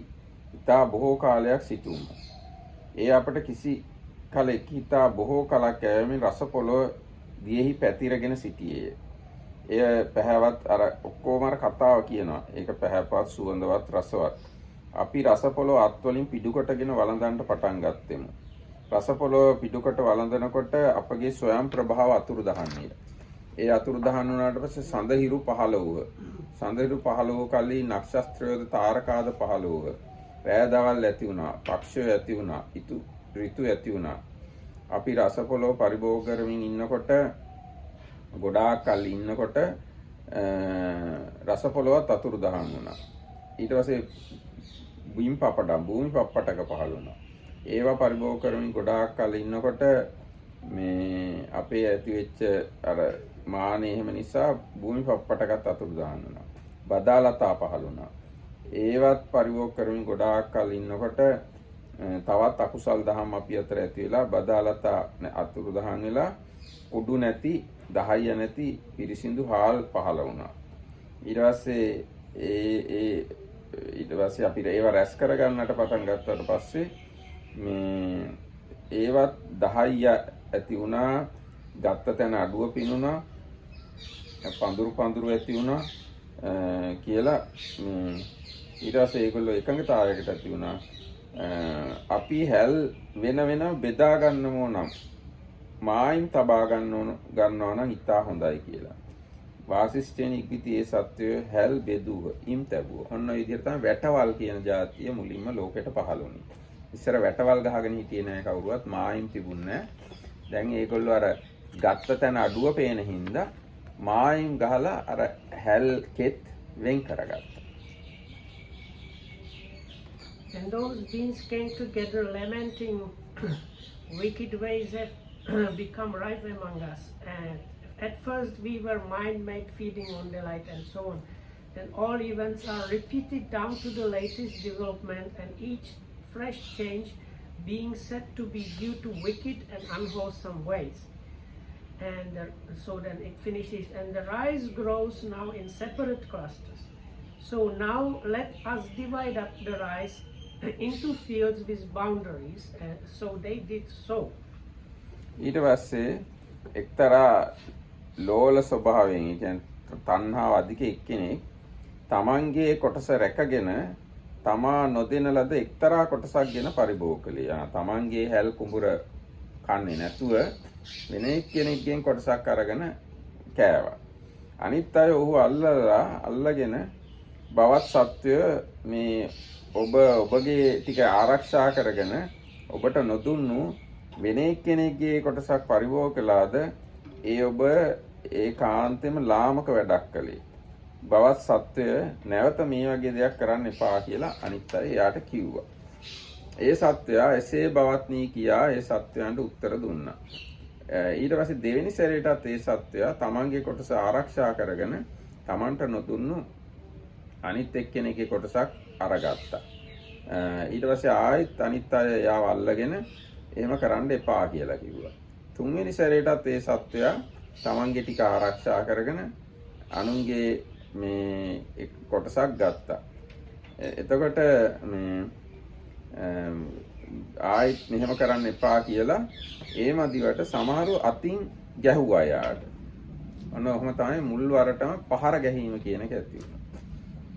ඉතා බොහෝ කාලයක් සිටුම. ඒ අපට කිසි කලෙක ඉතා බොහෝ කලක් ඇවීමෙන් රස පොළොව දියෙහි පැතිරගෙන සිටියේය. එය පැහැවත් අර ඔක්කොම අර කතාව කියනවා. ඒක පැහැපත් සුවඳවත් රසවත්. අපි රස පොළොව අත්වලින් පිඩු කොටගෙන වළඳන්න පටන් ගත්තෙමු. රස පොළොව පිඩු කොට වළඳනකොට අපගේ ස්වයං ප්‍රභාව අතුරුදහන් විය. ඒ අතුරුදහන් වුණාට පස්සේ සඳහිරු පහළ වූහ. සඳහිරු පහළ වූ කල්හි නක්ෂත්‍රයෝද තාරකාද පහළ වූහ. රෑ දවල් ඇති වුණා. පක්ෂය ඇති වුණා. ඍතු ඇති වුණා. අපි රස පොළොව පරිභෝග කරමින් ඉන්නකොට ගොඩාක් කල් ඉන්නකොට රස පොළොවත් අතුරුදහන් වුණා. ඊට පස්සේ භූමි පප්පටක පහළ වුණා. ඒවා පරිභෝග කරමින් ගොඩාක් කල් ඉන්නකොට මේ අපේ ඇති වෙච්ච අර මානෙ එහෙම නිසා භූමි පප්පටකත් අතුරුදහන් වුණා. බදාලතා පහළ වුණා. ඒවත් පරිභෝග කරමින් ගොඩාක් කල් ඉන්නකොට තවත් අකුසල් දහම් අපි අතර ඇති වෙලා බදාලතා අතුරුදහන් වෙලා කුඩු නැති දහය නැති පිරිසිදු හාල් පහළ වුණා. ඊට පස්සේ අපිට ඒව රැස් කරගන්නට පටන් ගත්තට පස්සේ මේ ඒවත් දහය ඇති වුණා. ගත්ත තැන අඩුව පිනුණා. පඳුරු ඇති වුණා කියලා ඊට පස්සේ ඒගොල්ලෝ එකඟතාවයකට ඇති වුණා. අපි හැල් වෙන බෙදා ගන්නමෝ නම් මායින් තබා ගන්නවා නම් ඉතා හොඳයි කියලා. වාසිෂ්ඨයන් ඉක්විති ඒ සත්වය හැල් බෙදුව ඉම් තැබුව. ඔන්න ඔය විදිහට තමයි වැටවල් කියන જાතිය මුලින්ම ලෝකෙට පහළ වුණේ. ඉස්සර වැටවල් ගහගෙන හිටියේ නෑ කවුරුවත්, මායින් තිබුණේ නෑ. දැන් ඒගොල්ලෝ අර ගත්ත තැන අඩුව පේන හින්දා මායින් ගහලා අර හැල් කෙත් වෙන් කරගත්තා. And those beings came together lamenting wicked ways have become rife among us. And at first we were mind-made, feeding on delight and so on. Then all events are repeated down to the latest development, and each fresh change being said to be due to wicked and unwholesome ways. And so then it finishes, and the rice grows now in separate clusters. So now let us divide up the rice into fields with boundaries, and so they did so. ඊට පස්සේ එක්තරා ලෝල ස්වභාවයෙන් කියන්නේ තණ්හාව අධික එක්කෙනෙක් තමන්ගේ කොටස රැකගෙන තමා නොදෙන ලද එක්තරා කොටසක් ගෙන පරිභෝග කළේ. තමන්ගේ හැල් කුඹුර කන්නේ නැතුව වෙන එක්කෙනෙක්ගෙන් කොටසක් අරගෙන කෑවා. අනිත් අය ඔහු අල්ලගෙන බවත් සත්වය මේ ඔබගේ ටික ආරක්ෂා කරගෙන ඔබට නොදුන්නු වෙන එක්කෙනෙක්ගේ කොටසක් පරිභෝග කළාද ඒ ඔබ ඒකාන්තෙම ලාමක වැඩක් කළේ. බවත් සත්වය නැවත මේ වගේ දෙයක් කරන්න එපා කියලා අනිත් අය එයාට කිව්වා. ඒ සත්වයා එසේ බවත්නි කියා ඒ සත්වයන්ට උත්තර දුන්නා. ඊට පස්සේ දෙවෙනි සැරේටත් ඒ සත්වයා තමන්ගේ කොටස ආරක්ෂා කරගෙන තමන්ට නොදුන්නු අනිත් එක්කෙනෙක්ගේ කොටසක් අරගත්තා. ඊට පස්සේ ආයෙත් අනිත් අය යාව අල්ලගෙන එහෙම කරන්න එපා කියලා කිව්වා. තුන්වෙනි සැරේටත් ඒ සත්වයා තමන්ගේ ටික ආරක්ෂා කරගෙන අනුන්ගේ මේ කොටසක් ගත්තා. එතකොට මේ ආයෙත් මෙහෙම කරන්න එපා කියලා ඒ මදිවට සමහරු අතින් ගැහුවා යාට. ඔන්න ඔහොම තමයි මුල් වරටම පහර ගැහිම කියන එක ඇති වුණා.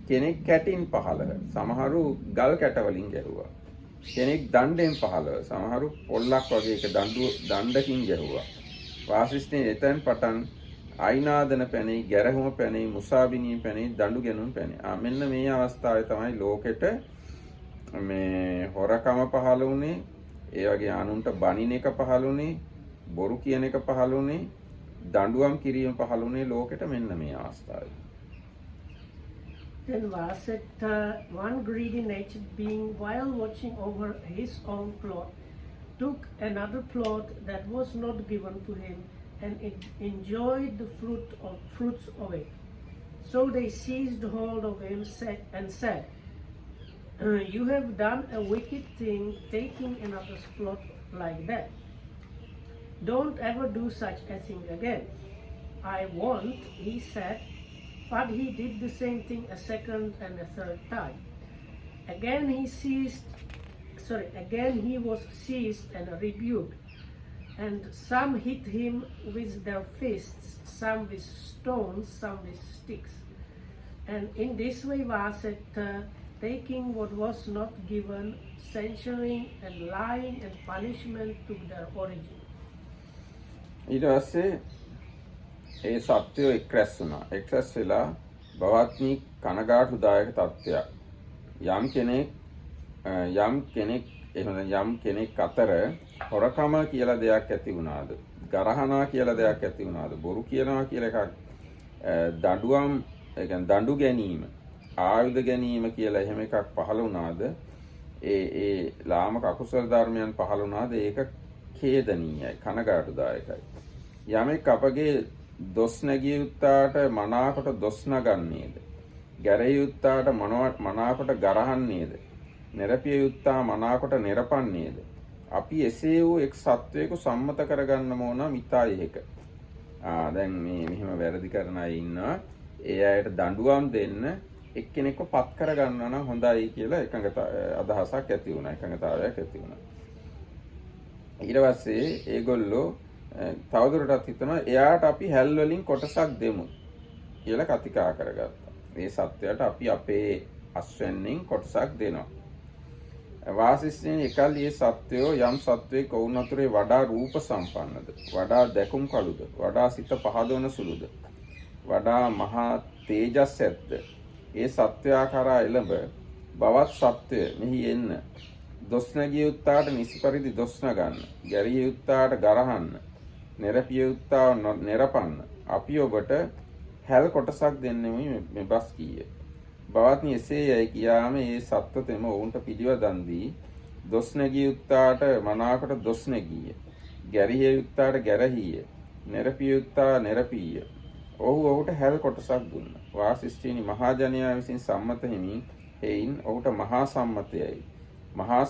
කෙනෙක් කැටින් පහළ, සමහරු ගල් කැට වලින් ගැහුවා. කෙනෙක් දණ්ඩෙන් පහළ, සමහරු පොල්ලක් වගේ එක දණ්ඩකින් ගැහුවා. වාසිෂ්ඨේ එතෙන් පටන් අයිනාදන පැණි, ගැරහුම පැණි, මුසාබිනී පැණි, දඬු ගැනුම් පැණි. මෙන්න මේ අවස්ථාවේ තමයි ලෝකෙට මේ හොරකම පහළ වුණේ, ඒ වගේ අනුන්ට බනින එක පහළ වුණේ, බොරු කියන එක පහළ වුණේ, දඬුවම් කිරීම පහළ වුණේ ලෝකෙට මෙන්න මේ අවස්ථාවේ. Then Vaset, one greedy nature being, while watching over his own plot, took another plot that was not given to him, and it enjoyed the fruits of it. So they seized hold of him and said, "You have done a wicked thing, taking another's plot like that. Don't ever do such a thing again." "I won't," he said, but he did the same thing a second and a third time. Again he was seized and rebuked, and some hit him with their fists, some with stones, some with sticks. And in this way Vaset, taking what was not given, censuring and lying and punishment took their origin. ඊට පස්සේ ඒ සත්‍යය එක්රැස් වුණා. එක්රැස් වෙලා බවත්නි කනගාටුදායක තත්ත්වයක්. යම් කෙනෙක් අතර හොරකම කියලා දෙයක් ඇති වුණාද? ගරහනවා කියලා දෙයක් ඇති වුණාද? බොරු කියනවා කියලා එකක්, දඬුවම්, ඒ කියන්නේ දඬු ගැනීම, ආයුධ ගැනීම කියලා එහෙම එකක් පහළ වුණාද? ඒ ලාමක අකුසල ධර්මයන් පහළ වුණාද? ඒක ඛේදනීයයි, කනගාටුදායකයි. යමෙක් අපගේ දොස් නැගිය යුත්තාට මනාකොට දොස් නගන්නේද? ගැරහිය යුත්තාට මනාකොට ගරහන්නේද? නිරපිය යුත්තා මනාකොට නිරපන්නේද? අපි එසේ වූ එක් සත්වයක සම්මත කරගන්න ඕන මිතායෙක. දැන් මේ මෙහෙම වැරදි කරන අය ඉන්නවා. ඒ අයට දඬුවම් දෙන්න එක්කෙනෙක්ව පත් කරගන්නවා නම් හොඳයි කියලා අදහසක් ඇති වුණා, එකඟතාවයක් ඇති වුණා. ඊට පස්සේ ඒගොල්ලෝ තවදුරටත් හිතනවා එයාට අපි හැල් වලින් කොටසක් දෙමු කියලා කතිකා කරගත්තා. මේ සත්වයට අපි අපේ අස්වැන්නෙන් කොටසක් දෙනවා. වාසිස්ථයෙන් එකල්හි ඒ සත්වයෝ යම් සත්වයෙක් ඔවුන් අතුරේ වඩා රූප සම්පන්නද, වඩා දැකුම් කළුද, වඩා සිත පහදවන සුළුද, වඩා මහා තේජස් ඇත්ද, ඒ සත්වයා කරා එළඹ බවත් සත්වය මෙහි එන්න, දොස් නැගිය යුත්තාට නිසි පරිදි දොස් නගන්න, ගැරිය යුත්තාට ගරහන්න, නිරපිය යුත්තාව නිරපන්න, අපි ඔබට හැල් කොටසක් දෙන්නෙමු මෙබස් කීය. බවත්නි එසේ යයි කියාම ඒ සත්වතෙම ඔවුන්ට පිළිවදන් දී, දොස් නැගිය යුත්තාට මනාකොට දොස් නැගීය, ගැරිය යුත්තාට ගැරහීය, නිරපිය යුත්තා නිරපීය. ඔහුට හැල් කොටසක් දුන්නා. වාසිෂ්ඨිනි මහා ජනයා විසින් සම්මත හිමින් එයින් ඔහුට මහා සම්මතයයි. මහා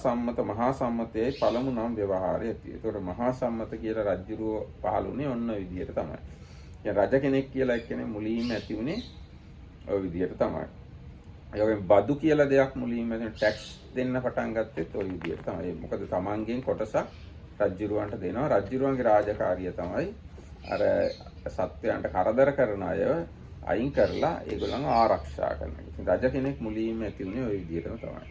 සම්මතයයි පළමු නම් ව්‍යවහාරය ඇති. ඒතකොට මහා සම්මත කියලා රජුරෝ පහළුනේ ඔන්න ඔය විදිහට තමයි. රජ කෙනෙක් කියලා එක්කෙනෙක් මුලින්ම ඇති උනේ ඔය විදිහට තමයි. ඒ වගේම බදු කියලා දෙයක් මුලින්ම ටැක්ස් දෙන්න පටන් ගත්තෙත් ඔය විදිහට තමයි. මොකද තමන්ගෙන් කොටසක් රජුරවන්ට දෙනවා. රජුරවන්ගේ රාජකාරිය තමයි අර සත්වයන්ට කරදර කරන අය අයින් කරලා ඒගොල්ලන්ව ආරක්ෂා කරන එක. ඉතින් රජ කෙනෙක් මුලින්ම ඇති උනේ ওই විදිහටම තමයි.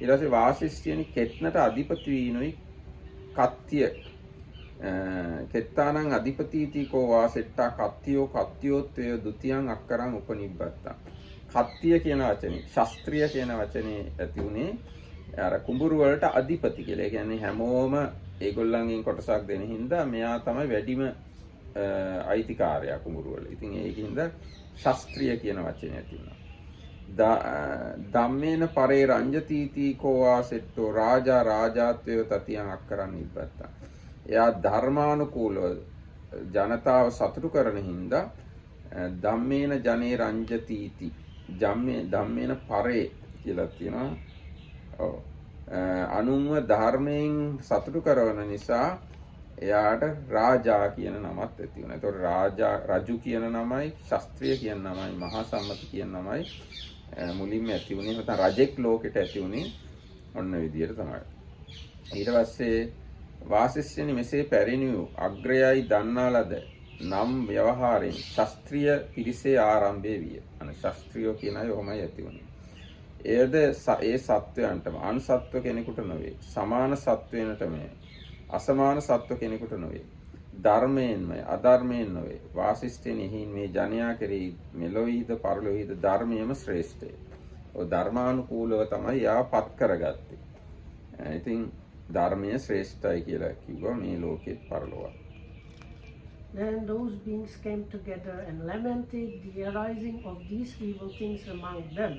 ඊට පස්සේ වාසිෂ්ඨියනි කෙත්නට අධිපති වීනුයි කත්තිය කෙත්තානං අධිපතිති කෝ වාසෙට්ටා කත්තියෝත්වය ဒ ුතියං අක්කරං උපනිබ්බත්තා. කත්තිය කියන වචනේ, ශාස්ත්‍රීය කියන වචනේ ඇති උනේ අර කුඹුරු වලට අධිපති කියලා. ඒ කියන්නේ හැමෝම ඒගොල්ලන්ගෙන් කොටසක් දෙන හින්දා මෙයා තමයි වැඩිම අයිතිකාරයා කුඹුරු වල. ඉතින් ඒකින්ද ශාස්ත්‍රීය කියන වචනේ ඇති වුණා. ධම්මේන පරේ රංජතීති කෝ වාසෙට්ටෝ රාජා රාජාත්වය තතියං අක්කරං නිබ්බත්තා. එයා ධර්මානුකූලව ජනතාව සතුටු කරන හින්දා ධම්මේන ජනේ රංජතීති, ධම්මේන පරේ කියලා තියෙනවා. ඔව්. අනුන්ව ධර්මයෙන් සතුටු කරන නිසා එයාට රාජා කියන නමත් ඇති වුණා. ඒතකොට රජු කියන නමයි, ශාස්ත්‍රීය කියන නමයි, මහා සම්මත කියන නමයි මුලින්ම ඇති වුණේ. නැත්නම් රජෙක් ලෝකෙට ඇති වුණේ ඔන්න විදියට තමයි. ඊට පස්සේ වාසිෂ්ඨයනි මෙසේ පැරිණියු අග්‍රයයි දන්නා ලද නම් ව්‍යවහාරයෙන් ශාස්ත්‍රීය පිරිසේ ආරම්භය විය. ශාස්ත්‍රීය කියන අය ඔහොමයි ඇති වුණේ. එයද ඒ සත්වයන්ටම අන්සත්ව කෙනෙකුට නොවේ, සමාන සත්වයනටම, අසමාන සත්ව කෙනෙකුට නොවේ. ධර්මයෙන්මයි අධර්මයෙන් නොවේ. වාසිෂ්ඨයෙන් එහින් මේ ජනයා කෙරෙහි මෙලොවීද පරලොවීද ධර්මයේම ශ්‍රේෂ්ඨය. ඔය ධර්මානුකූලව තමයි යා පත් කරගත්තේ. ඉතින් ධර්මයේ ශ්‍රේෂ්ඨයි කියලා කිව්වා මේ ලෝකෙත් පරලොවත්. Then those beings came together and lamented the arising of these evil things among them,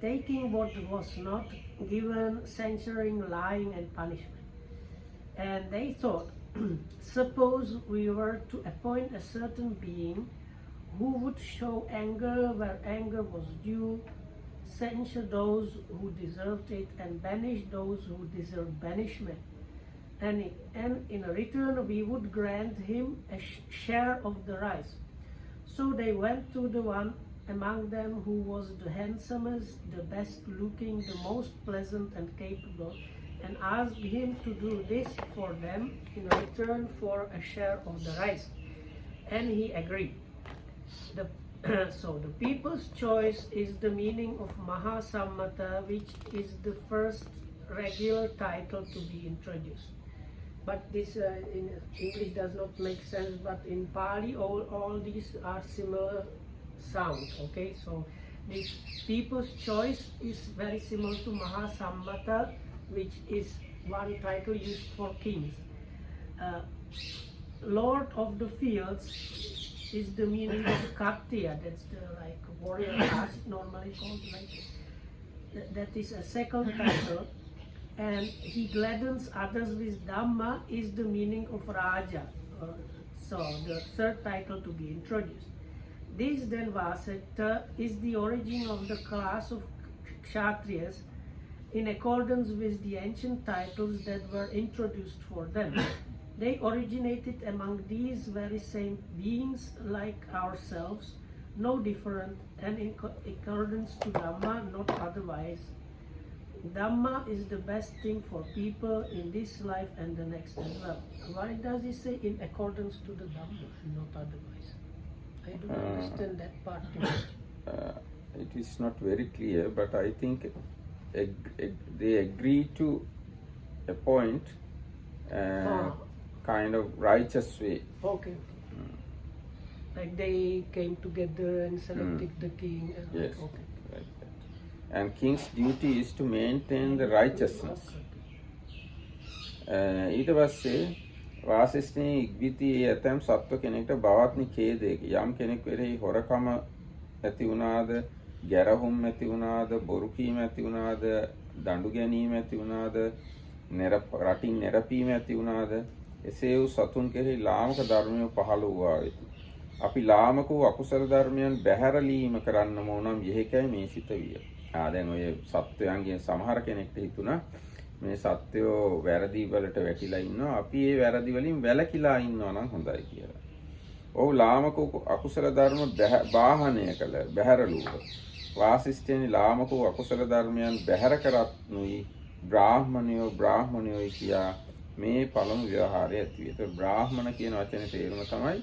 taking what was not given, censuring, lying, and punishment. And they thought, suppose we were to appoint a certain being who would show anger where anger was due, censure those who deserved it, and banish those who deserved banishment. And in return we would grant him a share of the rice. So they went to the one among them who was the handsomest, the best looking, the most pleasant and capable, and asked him to do this for them in return for a share of the rice. And he agreed. So the people's choice is the meaning of Mahasammata, which is the first regular title to be introduced. But this in English does not make sense, but in Pali all these are similar sound. Okay, so this people's choice is very similar to Mahasammata, which is one title used for kings. Lord of the fields is the meaning of Kshatriya. That's the like warrior caste normally called like. That is a second title. And he gladdens others with Dhamma is the meaning of Raja. So the third title to be introduced. This then Vasetta is the origin of the class of Kshatriyas in accordance with the ancient titles that were introduced for them. They originated among these very same beings like ourselves, no different, and in accordance to Dhamma, not otherwise. Dhamma is the best thing for people in this life and the next as well. Why does he say in accordance to the Dhamma and not otherwise? I don't understand that part too much. It is not very clear, but I think they agree to appoint kind of righteous way. Okay. Like they came together and selected the king. And Yes. Okay. Right. And king's duty is to maintain the righteousness. ඊට පස්සේ වාසිෂ්ඨී ඉක්බිති ඇතම් සත්ව කෙනෙක්ට බවත්නි ඛේදයක යම් කෙනෙක් වෙරෙහි හොරකම ඇති වුණාද, ගැරහුම් ඇති වුණාද, බොරු කීම ඇති වුණාද, දඬු ගැනීම ඇති වුණාද, රටින් නෙරපීම ඇති වුණාද, එසේ වූ සතුන් කෙරෙහි ලාමක ධර්මය පහළ වූවා වෙති. අපි ලාමක වූ අකුසල ධර්මයන් බැහැරලීම කරන්නම ඕනම් යෙහිකයි මේ සිත විය. දැන් ඔය සත්වයන්ගේ සමහර කෙනෙක්ට හිතුණා මේ සත්වයෝ වැරදි වලට වැටිලා ඉන්නවා, අපි ඒ වැරදි වලින් වැළකීලා ඉන්නවා නම් හොඳයි කියලා. ඔව් ලාමක අකුසල ධර්ම බාහනය කළ බැහැරලුව. වාසිෂ්ඨයනි ලාමක අකුසල ධර්මයන් බැහැර කරත් නුයි බ්‍රාහ්මණයෝ කියා මේ පළමු ව්‍යවහාරය ඇති වේ. ඒක බ්‍රාහ්මණ කියන වචනේ තේරුම තමයි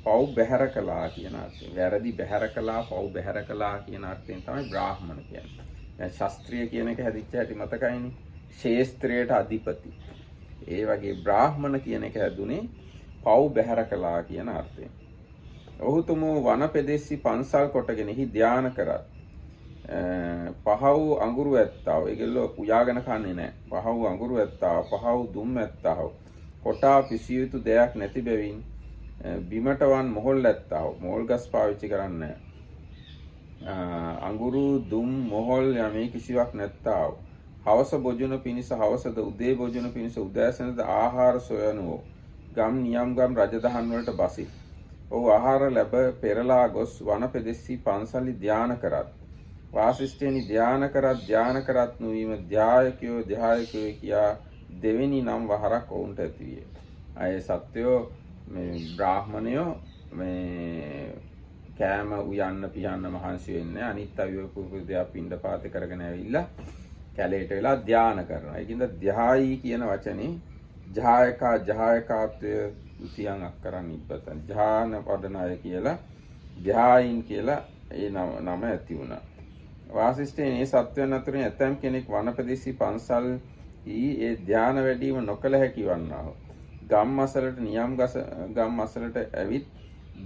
පව් බැහැර කළා කියන අර්ථය. වැරදි බැහැර කළා, පව් බැහැර කළා කියන අර්ථයෙන් තමයි බ්‍රාහ්මණ කියන්නේ. දැන් ශාස්ත්‍රීය කියන එක හැදිච්ච හැටි මතකයිනේ. ශේස්ත්‍රයට අධිපති. ඒ වගේ බ්‍රාහ්මණ කියන එක හැදුනේ පව් බැහැර කළා කියන අර්ථයෙන්. ඔහුතුම වනපෙදෙස්සි පන්සල් කොටගෙනහි ධානය කරත්. පහව් අඟුරු ඇත්තාව. ඒගොල්ලෝ පුයාගෙන කන්නේ නැහැ. පහව් අඟුරු ඇත්තාව, පහව් දුම් ඇත්තාව. කොටා පිසිය යුතු දෙයක් නැති බැවින් බිමටවන් මොහොල් ඇත්තාව. මොහොල් ගස් පාවිච්චි කරන්නේ නැහැ. අඟුරු දුම් මොහොල් යමේ කිසිවක් නැත්තාව. හවස භෝජන පිණිස හවසද, උදේ භෝජන පිණිස උදෑසනද ආහාර සොයනෝ. ගම් නියම් ගම් රජදහන් වලට බසි. ඔහු ආහාර ලැබ පෙරලා ගොස් වනපෙදෙස්සි පන්සලි ධානය කරත්. වාසිෂ්ඨයනි ධානය කරත් නුවීම ධ්‍යායකයෝ කියා දෙවෙනි නම් වහරක් ඔවුන්ට ඇති විය. අය සත්‍යෝ මේ බ්‍රාහ්මණයෝ මේ කෑම උයන්න පියන්න මහන්සි වෙන්නේ. අනිත් අය පුරුදු පින්ඩපාත කරගෙන ඇවිල්ලා කැලේට වෙලා ධානය කරනවා. ඒකින්ද ධ්‍යායි කියන වචනේ ජහායකාත්වය උතියන් අක්කරන් ඉබ්බතන් ධාන පදනාය කියලා ධ්‍යායින් කියලා ඒ නම ඇති වුණා. වාසිෂ්ඨයන් මේ සත්වයන් අතරින් ඇතම් කෙනෙක් වනපෙදෙසි පන්සල් ඒ ධාන වැඩිම නොකළ හැකි වන්නා. ගම් අසලට නියම් ගම් අසලට ඇවිත්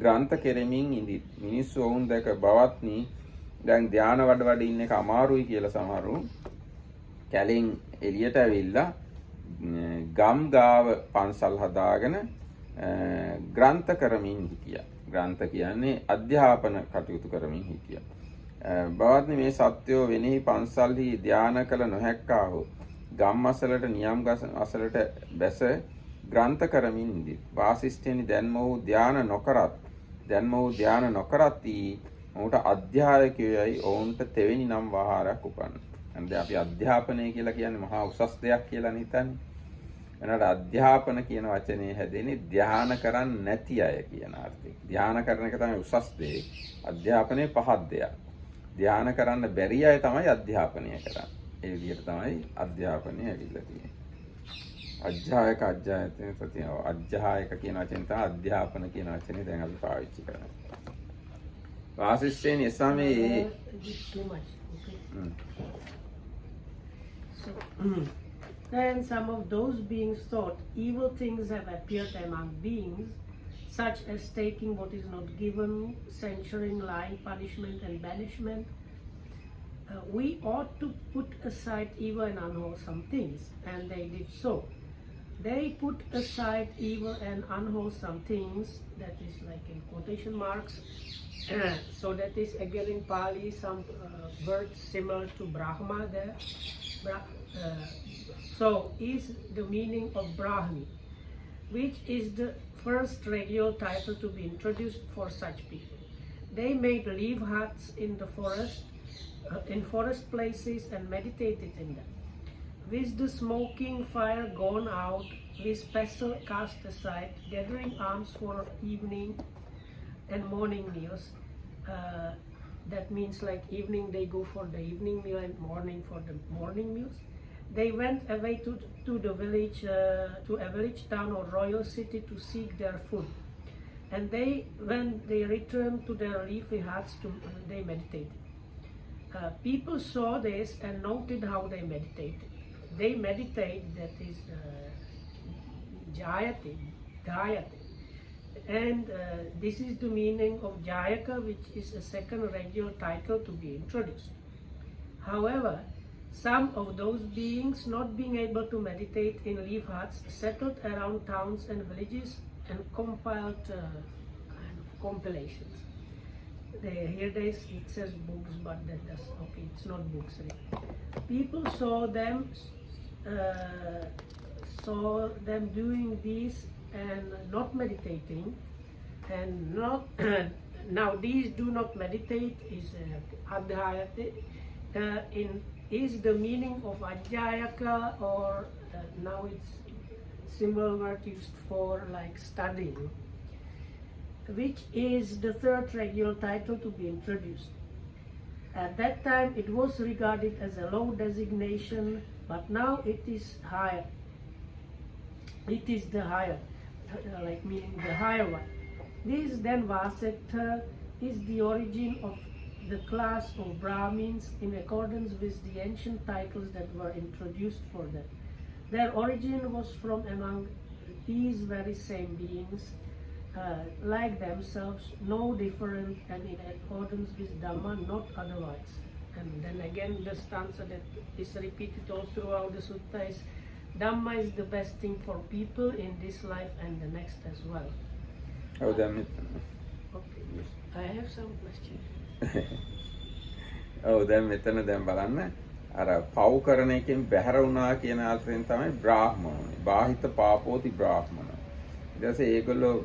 ග්‍රන්ථ කෙරෙමින් ඉඳි. මිනිස්සු වුන් දැක බවත්නි දැන් ධාන වඩ ඉන්න එක අමාරුයි කියලා සමහරු කැලෙන් එළියට ඇවිල්ලා ගම් ගාව පන්සල් හදාගෙන ග්‍රන්ථ කරමින් හිටියා. ග්‍රන්ථ කියන්නේ අධ්‍යාපන කටයුතු කරමින් හිටියා. බවත්නි මේ සත්‍යෝ වෙනෙහි පන්සල්හි ධාන කළ නොහැක්කා හෝ ගම් අසලට නියම් අසලට බැස ග්‍රන්ථ කරමින් ඉඳි. වාසිෂ්ඨයනි දැන් මොහු ධාන නොකරත් ඔහුට අධ්‍යායකයයි ඔවුන්ට තෙවෙනි නම් වහාරයක් උපන්න. දැන් අපි අධ්‍යාපනය කියලා කියන්නේ මහා උසස් දෙයක් කියලා හිතන්නේ. එනට අධ්‍යාපන කියන වචනේ හැදෙන්නේ ධාන කරන්නේ නැති අය කියන අර්ථයෙන්. ධාන කරන එක තමයි උසස් දේ. අධ්‍යාපනයේ පහත් දෙයක්. ධාන කරන්න බැරි අය තමයි අධ්‍යාපනය කරන්නේ. ඒ විදිහට තමයි අධ්‍යාපනය ඇවිල්ලා තියෙන්නේ. අධ්‍යායක කියන වචනේ තමයි අධ්‍යාපන කියන වචනේ දැන් අපි පාවිච්චි කරන්නේ. වාසිෂ්ඨයනි එසමේ This too much. Okay. So, then some of those beings thought evil things have appeared among beings, such as taking what is not given, censuring, lying, punishment, and banishment. We ought to put aside evil and unwholesome things, and they did so. They put aside evil and unwholesome things, that is like in quotation marks. So that is again in Pali some words similar to Brahma there. So is the meaning of Brahmi, which is the first regular title to be introduced for such people. They made leaf huts in the forest, in forest places, and meditated in them. With the smoking fire gone out, with pestle cast aside, gathering arms for evening and morning meals. That means like evening they go for the evening meal and morning for the morning meals. They went away to the village, to a village town or royal city to seek their food. And when they returned to their leafy huts, they meditated. People saw this and noted how they meditated. They meditate, that is Jayate. And this is the meaning of Jayaka, which is a second regular title to be introduced. However, some of those beings, not being able to meditate in leaf huts, settled around towns and villages and compiled kind of compilations. Here it says books, but that does okay. It's not books. Right? People saw them doing this and not meditating, and not now these do not meditate is adhyayate. Is the meaning of adhyayaka, or now it's similar word used for like studying, which is the third regular title to be introduced. At that time it was regarded as a low designation, but now it is higher. It is the higher, like meaning the higher one. This then Vasetha is the origin of the class of Brahmins in accordance with the ancient titles that were introduced for them. Their origin was from among these very same beings, like themselves, no different, and in accordance with Dhamma, not otherwise. And then again the stanza that is repeated all throughout the sutta is Dhamma is the best thing for people in this life and the next as well. Oh, damn it. Okay. I have some questions. ඔව් දැන් මෙතන දැන් බලන්න අර පව් කරන එකෙන් බැහැර වුණා කියන අර්ථයෙන් තමයි බ්‍රාහ්මණෝනේ. බාහිත පාපෝති බ්‍රාහ්මණ. ඊට පස්සේ ඒගොල්ලෝ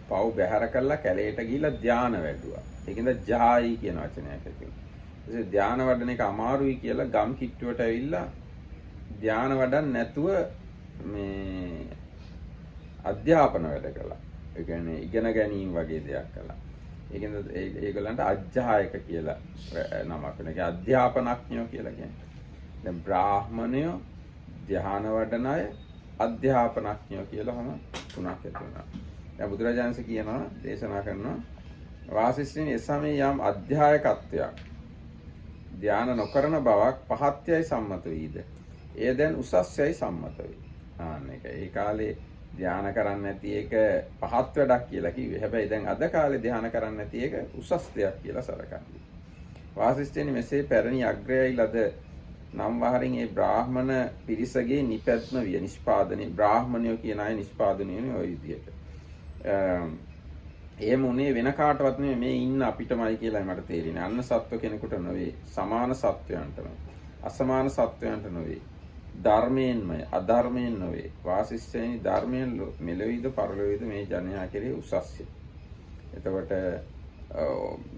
පව් බැහැර කළා කැලේට ගිහිල්ලා ධානය වැඩුවා. ඒකෙන්ද ජායි කියන වචනයක් ඇතුළේ. ඊට ධානය වඩන එක අමාරුයි කියලා ගම් කිට්ටුවට ඇවිල්ලා ධානය වඩන්න නැතුව මේ අධ්‍යාපන වැඩ කළා. ඒ කියන්නේ ඉගෙන ගැනීම වගේ දෙයක් කළා. ඒගොල්ලන්ට අධ්‍යායක කියලා නමක් වෙන. ඒක අධ්‍යාපනඥයෝ කියලා කියන්නේ. දැන් බ්‍රාහ්මණයෝ ධ්‍යාන වඩන අය අධ්‍යාපනඥයෝ කියලා හැම තුනක් ඇති වෙනවා. දැන් බුදුරජාණන් වහන්සේ කියනවා දේශනා කරනවා වාසිෂ්ඨින් එසමේ යම් අධ්‍යායකත්වයක් ධ්‍යාන නොකරන බවක් පහත්යයි සම්මත වීද. එය දැන් උසස්යයි සම්මත වේ. ආන්න එක. ඒ කාලේ ධ්‍යාන කරන්නේ නැති එක පහත් වැඩක් කියලා කිව්වේ. හැබැයි දැන් අද කාලේ ධ්‍යාන කරන්නේ නැති එක උසස් දෙයක් කියලා සලකන්නේ. වාසිෂ්ඨයනි මෙසේ පැරණි අග්‍රයයි ලද නම් වහරින් ඒ බ්‍රාහ්මණ පිරිසගේ නිපැත්ම විය නිෂ්පාදනය. බ්‍රාහ්මණයෝ කියන අය නිෂ්පාදනය වෙන්නේ ওই විදිහට. එහෙම උනේ වෙන කාටවත් නෙමෙයි මේ ඉන්න අපිටමයි කියලායි මට තේරෙන්නේ. අන්න සත්ව කෙනෙකුට නෙවෙයි. සමාන සත්වයන්ටමයි. අසමාන සත්වයන්ට නෙවෙයි. ධර්මයෙන්මයි අධර්මයෙන් නෙවෙයි. වාසිෂ්ඨයනි ධර්මයෙන් මෙලොවීද පරලොවීද මේ ජනයා කෙරෙහි උසස්ය. එතකොට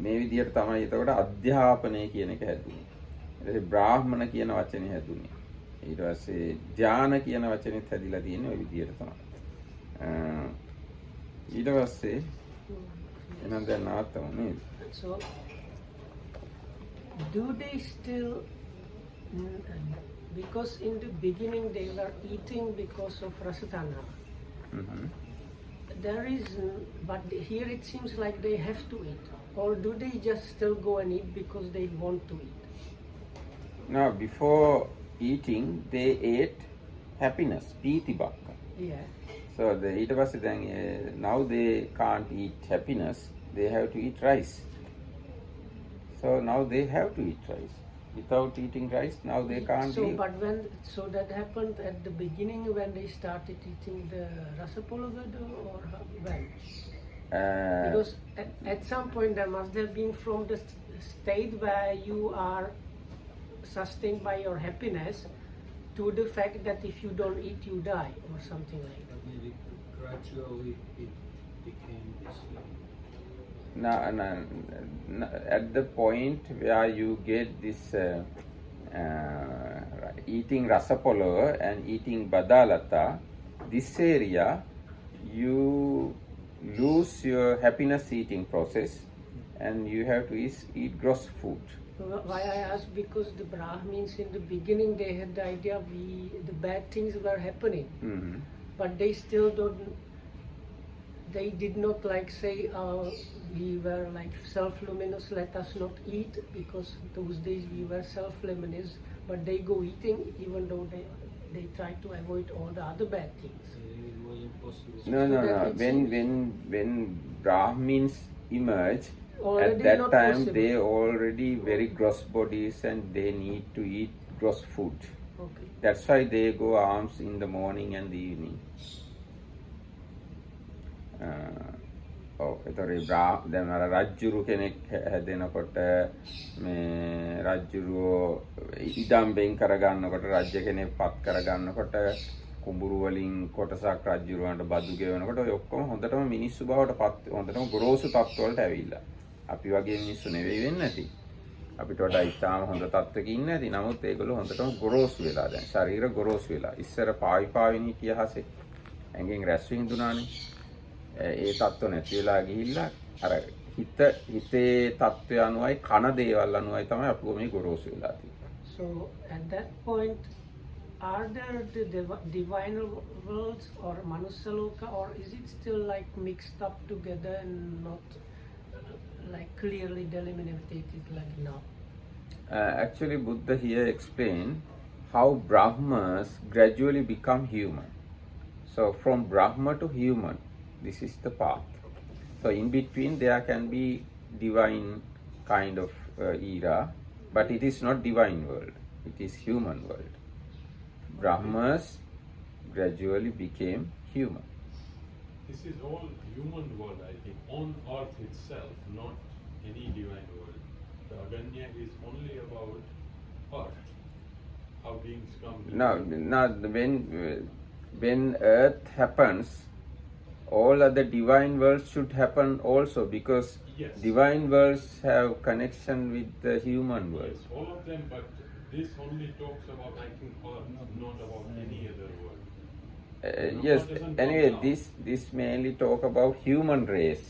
මේ විදිහට තමයි එතකොට අධ්‍යාපනය කියන එක හැදුනේ. ඊට බ්‍රාහ්මණ කියන වචනේ හැදුනේ. ඊට පස්සේ ධාන කියන වචනේත් හැදිලා තියෙන්නේ ওই විදිහට තමයි. ඊට පස්සේ එහෙනම් දැන් නාත්තම නේද? So, do they still, because in the beginning they were eating because of rasatana. There is, but here it seems like they have to eat. Or do they just still go and eat because they want to eat? Now, before eating, they ate happiness, piti bakka. Yeah. So, ඊට පස්සේ දැන් now they can't eat happiness, they have to eat rice. So now they have to eat rice. Without eating rice, now they can't So, live. but so that happened at the beginning when they started eating the rasapologado or when? Because at some point there must have been from the state where you are sustained by your happiness to the fact that if you don't eat you die or something like that. Maybe gradually it became this way. At the point where you get this eating rasapolo and eating badalata, this area you lose your happiness eating process and you have to eat gross food. Why I ask, because the Brahmins in the beginning they had the idea the bad things were happening, but they still don't. They did not like say we were like self-luminous, let us not eat, because those days we were self-luminous, but they go eating even though they try to avoid all the other bad things. It was impossible. No. When Brahmins emerge, Already at that not time possible. they already very gross bodies and they need to eat gross food. Okay. That's why they go alms in the morning and the evening. දැන් අර රජ්ජුරු කෙනෙක් හැදෙනකොට මේ රජ්ජුරුවෝ ඉඩම්බෙන් කරගන්නකොට රජ්‍ය කෙනෙක් පත් කරගන්නකොට කුඹුරු වලින් කොටසක් රජ්ජුරුවන්ට බදු ගෙවනකොට ඔය ඔක්කොම හොඳටම මිනිස්සු බවට පත් හොඳටම ගොරෝසු තත්ත්වවලට ඇවිල්ලා. අපි වගේ මිනිස්සු නෙවෙයි වෙන්නේ නැති. අපිට වඩා ඉතාම හොඳ තත්ත්වයක ඉන්නේ නැති. නමුත් ඒගොල්ලෝ හොඳටම ගොරෝසු වෙලා දැන් ශරීර ගොරෝසු වෙලා. ඉස්සර පාවිපාවින් හිටිය හසේ ඇඟෙන් රැස් විඳුනානේ. ඒ තත්ත්ව නැති වෙලා ගිහිල්ලා අර හිතේ තත්ත්වය අනුවයි කන දේවල් අනුවයි තමයි අපිව මේ ගොරෝසු වෙලා තියෙන්නේ. So at that point, are there the divine worlds or manusaloka, or is it still like mixed up together and not like clearly delimited like now? Actually, Buddha here explained how Brahmas gradually become human. So from Brahma to human, this is the path. So in between there can be divine kind of era, but it is not divine world. It is human world. Brahmas gradually became human. This is all human world, I think, on earth itself, not any divine world. The Agganya is only about earth, how beings come. Now when earth happens, all other divine worlds should happen also, because Yes. divine worlds have connection with the human world. Yes, all of them, but this only talks about, I think, earth, not about any other world. Yes, What doesn't anyway, come down? this mainly talk about human race.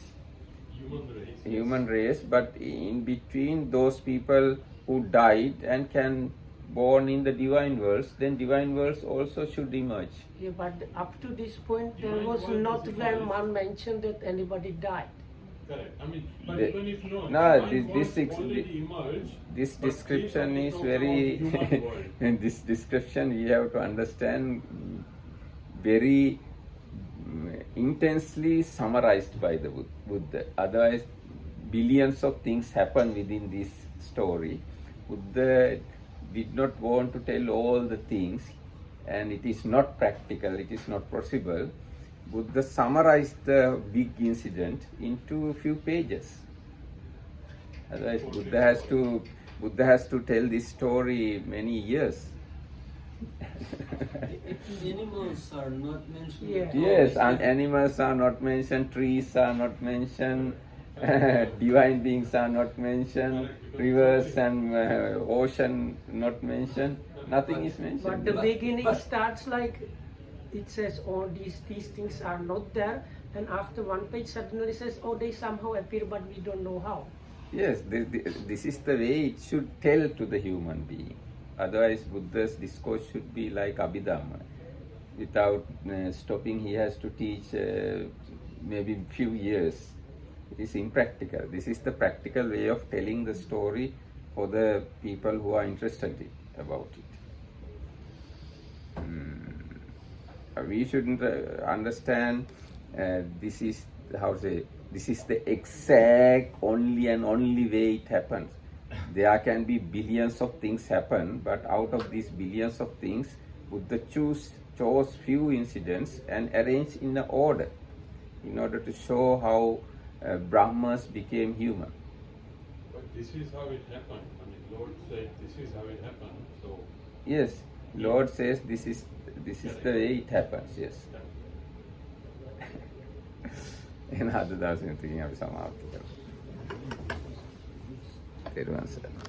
Human race. But in between those people who died and can born in the divine worlds, then divine worlds also should emerge. Yeah, but up to this point there Divine was world not is when evolved. one mentioned that anybody died. Correct. I mean, but The- even if not, No, divine this worlds already emerged. This but description only is talks very about human world. in this description we have to understand very intensely summarized by the Buddha. Otherwise, billions of things happen within this story. Buddha did not want to tell all the things, and it is not practical, it is not possible. Buddha summarized the big incident into a few pages. Otherwise, Buddha has to tell this story many years. Animals are not mentioned. Yeah. at all, Yes, isn't and it? animals are not mentioned, trees are not mentioned, divine beings are not mentioned, rivers and ocean not mentioned. Nothing is mentioned. But the But- beginning but- starts like it says, oh, these things are not there, and after one page suddenly says, oh, they somehow appear, but we don't know how. Yes, this is the way it should tell to the human being. Otherwise, Buddha's discourse should be like Abhidhamma. Without stopping, he has to teach maybe few years. It is impractical. This is the practical way of telling the story for the people who are interested about it. We shouldn't understand this is how to say, this is the exact only and only way it happens. There can be billions of things happen, but out of these billions of things, Buddha chose few incidents and arranged in an order in order to show how Brahmas became human. But this is how it happened. I mean, Lord said this is how it happened. So Yes, Lord says this is the way it happens. Yes. එන අද දවසේ තියන් අපි සමාප්ත කරමු. තෙරුවන් සරණයි.